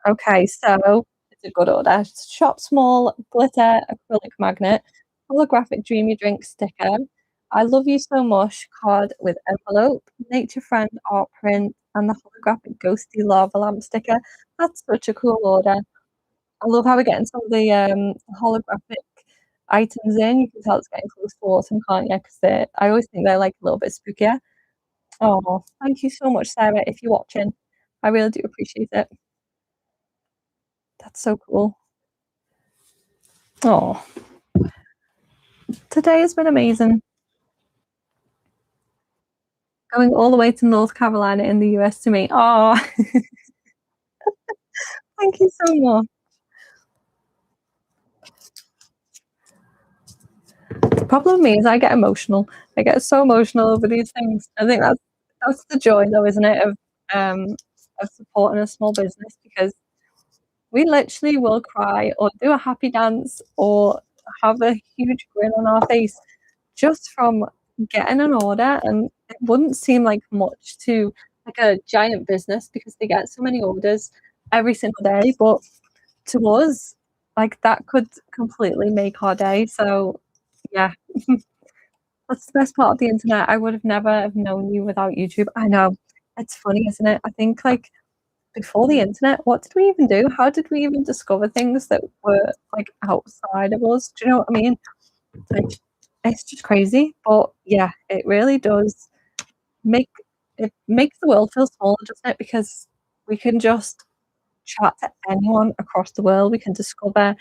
Okay, so it's a good order. Shop small glitter acrylic magnet, holographic dreamy drink sticker. I love you so much card with envelope, nature friend art print, and the holographic ghosty lava lamp sticker. That's such a cool order. I love how we're getting some of the holographic items in. You can tell it's getting close to autumn, can't you? Because I always think they're like a little bit spookier. Oh, thank you so much, Sarah, if you're watching. I really do appreciate it. That's so cool. Oh, today has been amazing. Going all the way to North Carolina in the US to meet. Oh, thank you so much. The problem with me is I get emotional. I get so emotional over these things. I think that's the joy though, isn't it, of supporting a small business, because We literally will cry or do a happy dance or have a huge grin on our face just from getting an order, and it wouldn't seem like much to like a giant business because they get so many orders every single day, but to us, like that could completely make our day. So yeah, that's the best part of the internet. I would have never have known you without YouTube. I know. It's funny, isn't it? I think like before the internet, what did we even do? How did we even discover things that were like outside of us? Do you know what I mean? Like it's just crazy. But yeah, it really does make it makes the world feel smaller, doesn't it? Because we can just chat to anyone across the world. We can discover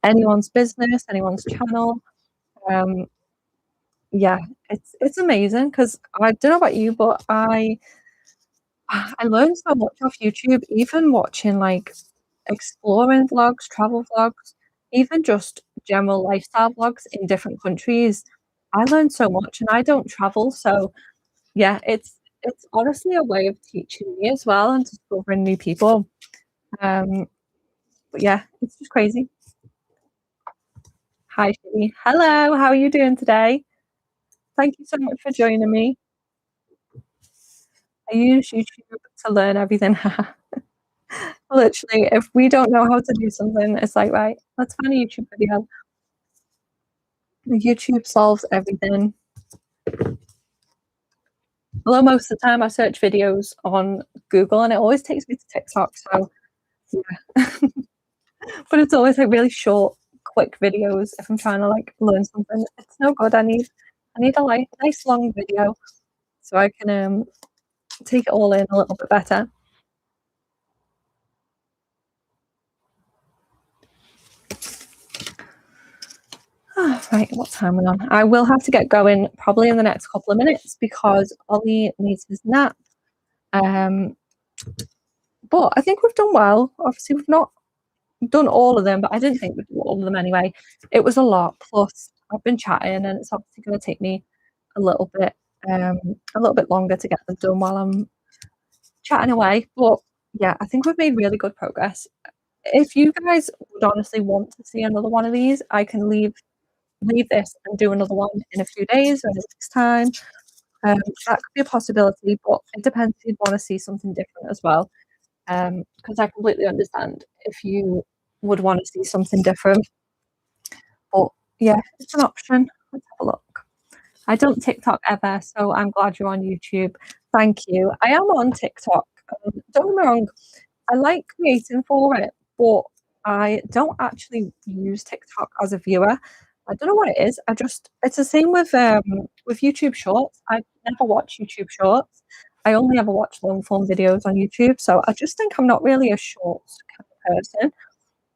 anyone's business, anyone's channel. Um, yeah, it's amazing because I don't know about you, but I learned so much off YouTube, even watching like exploring vlogs, travel vlogs, even just general lifestyle vlogs in different countries. I learned so much, and I don't travel, so yeah, it's honestly a way of teaching me as well and discovering new people. Um, but yeah, it's just crazy. Hi, Shivvy. Hello, how are you doing today? Thank you so much for joining me. I use YouTube to learn everything. Literally, if we don't know how to do something, it's like, right, let's find a YouTube video. YouTube solves everything. Although most of the time I search videos on Google and it always takes me to TikTok, so yeah. But it's always like really short, quick videos if I'm trying to like learn something. It's no good. I need a like nice long video so I can take it all in a little bit better. Right, what time are we on? I will have to get going probably in the next couple of minutes because Ollie needs his nap. But I think we've done well. Obviously, we've not done all of them, but I didn't think we'd do all of them anyway. It was a lot. Plus, I've been chatting, and it's obviously going to take me a little bit, a little bit longer to get them done while I'm chatting away. But yeah, I think we've made really good progress. If you guys would honestly want to see another one of these, I can leave this and do another one in a few days or in a week's time. That could be a possibility, but it depends if you'd want to see something different as well. Because I completely understand if you would want to see something different. But yeah, it's an option. Let's have a look. I don't TikTok ever, so I'm glad you're on YouTube. Thank you. I am on TikTok. Don't get me wrong, I like creating for it, but I don't actually use TikTok as a viewer. I don't know what it is. It's the same with YouTube Shorts. I never watch YouTube Shorts. I only ever watch long form videos on YouTube, so I just think I'm not really a shorts kind of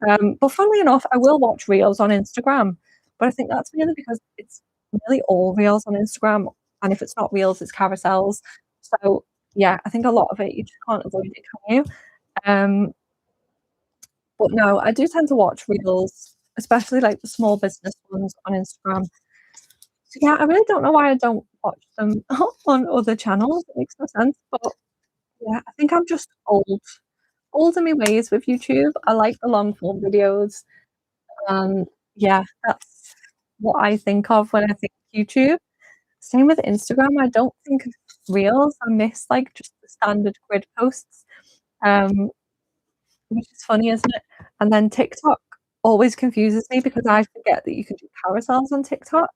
person. But funnily enough, I will watch reels on Instagram, but I think that's really because it's really all reels on Instagram, and if it's not reels, it's carousels. So yeah, I think a lot of it you just can't avoid it, can you? Um, but no, I do tend to watch reels, especially like the small business ones on Instagram. So yeah, I really don't know why I don't watch them on other channels. It makes no sense. But yeah, I think I'm just old in my ways with YouTube. I like the long form videos. And yeah, that's what I think of when I think YouTube. Same with Instagram. I don't think of reels. I miss like just the standard grid posts. Um, which is funny, isn't it? And then TikTok always confuses me because I forget that you can do carousels on TikTok,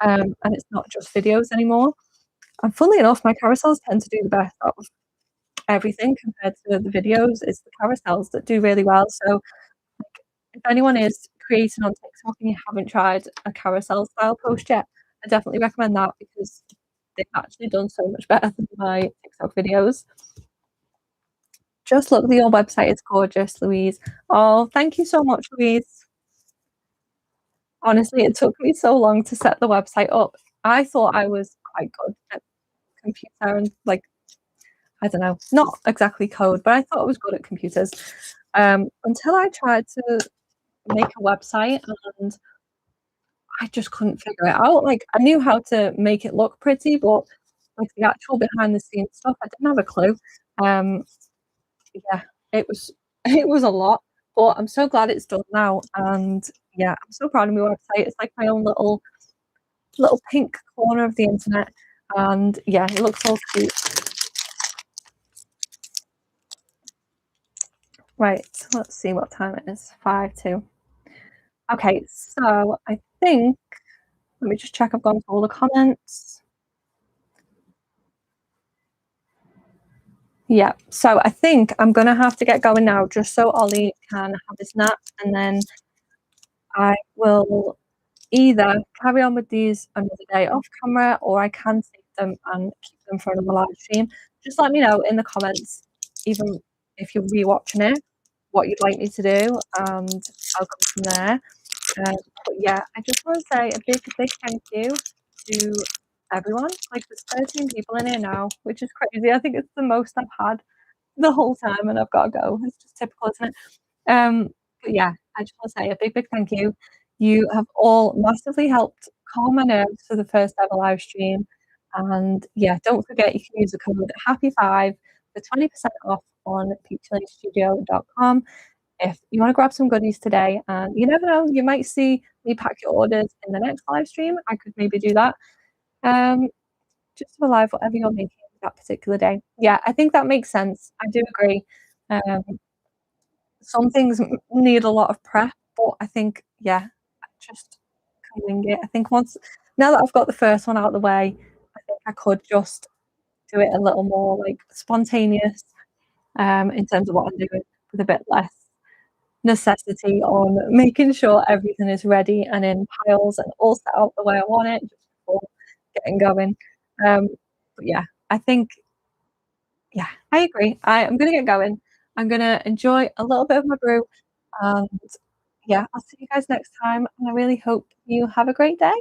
and it's not just videos anymore. And funnily enough, my carousels tend to do the best out of everything compared to the videos. It's the carousels that do really well. So, like, if anyone is creating on TikTok and you haven't tried a carousel style post yet, I definitely recommend that because they've actually done so much better than my TikTok videos. Just look, your website is gorgeous, Louise. Oh, thank you so much, Louise. Honestly, it took me so long to set the website up. I thought I was quite good at computer and like, I don't know, not exactly code, but I thought I was good at computers. Until I tried to make a website and I just couldn't figure it out. Like I knew how to make it look pretty, but like the actual behind the scenes stuff, I didn't have a clue. Um, yeah, it was it was a lot. But I'm so glad it's done now, and yeah, I'm so proud of my website. It's like my own little pink corner of the internet, and yeah, it looks so cute. Right, let's see what time it is. 5 2. Okay, so I think let me just check I've gone through all the comments. Yeah, so I think I'm gonna have to get going now just so Ollie can have his nap, and then I will either carry on with these another day off camera, or I can save them and keep them for another live stream. Just let me know in the comments, even if you're rewatching it, what you'd like me to do, and I'll go from there. But yeah, I just want to say a big, big thank you to everyone. Like, there's 13 people in here now, which is crazy. I think it's the most I've had the whole time, and I've got to go. It's just typical, isn't it? Um, but yeah, I just want to say a big, big thank you. You have all massively helped calm my nerves for the first ever live stream. And yeah, don't forget you can use the code Happy5 for 20% off on peachlandstudio.com if you want to grab some goodies today. And you never know, you might see me pack your orders in the next live stream. I could maybe do that. Um, just for live whatever you're making that particular day. Yeah, I think that makes sense. I do agree. Um, some things need a lot of prep, but I think, yeah, I just can wing it. I think once now that I've got the first one out of the way, I think I could just do it a little more like spontaneous, in terms of what I'm doing, with a bit less necessity on making sure everything is ready and in piles and all set out the way I want it just before getting going. Um, but yeah, I think, yeah, I agree. I'm gonna get going. I'm gonna enjoy a little bit of my brew, and yeah, I'll see you guys next time, and I really hope you have a great day.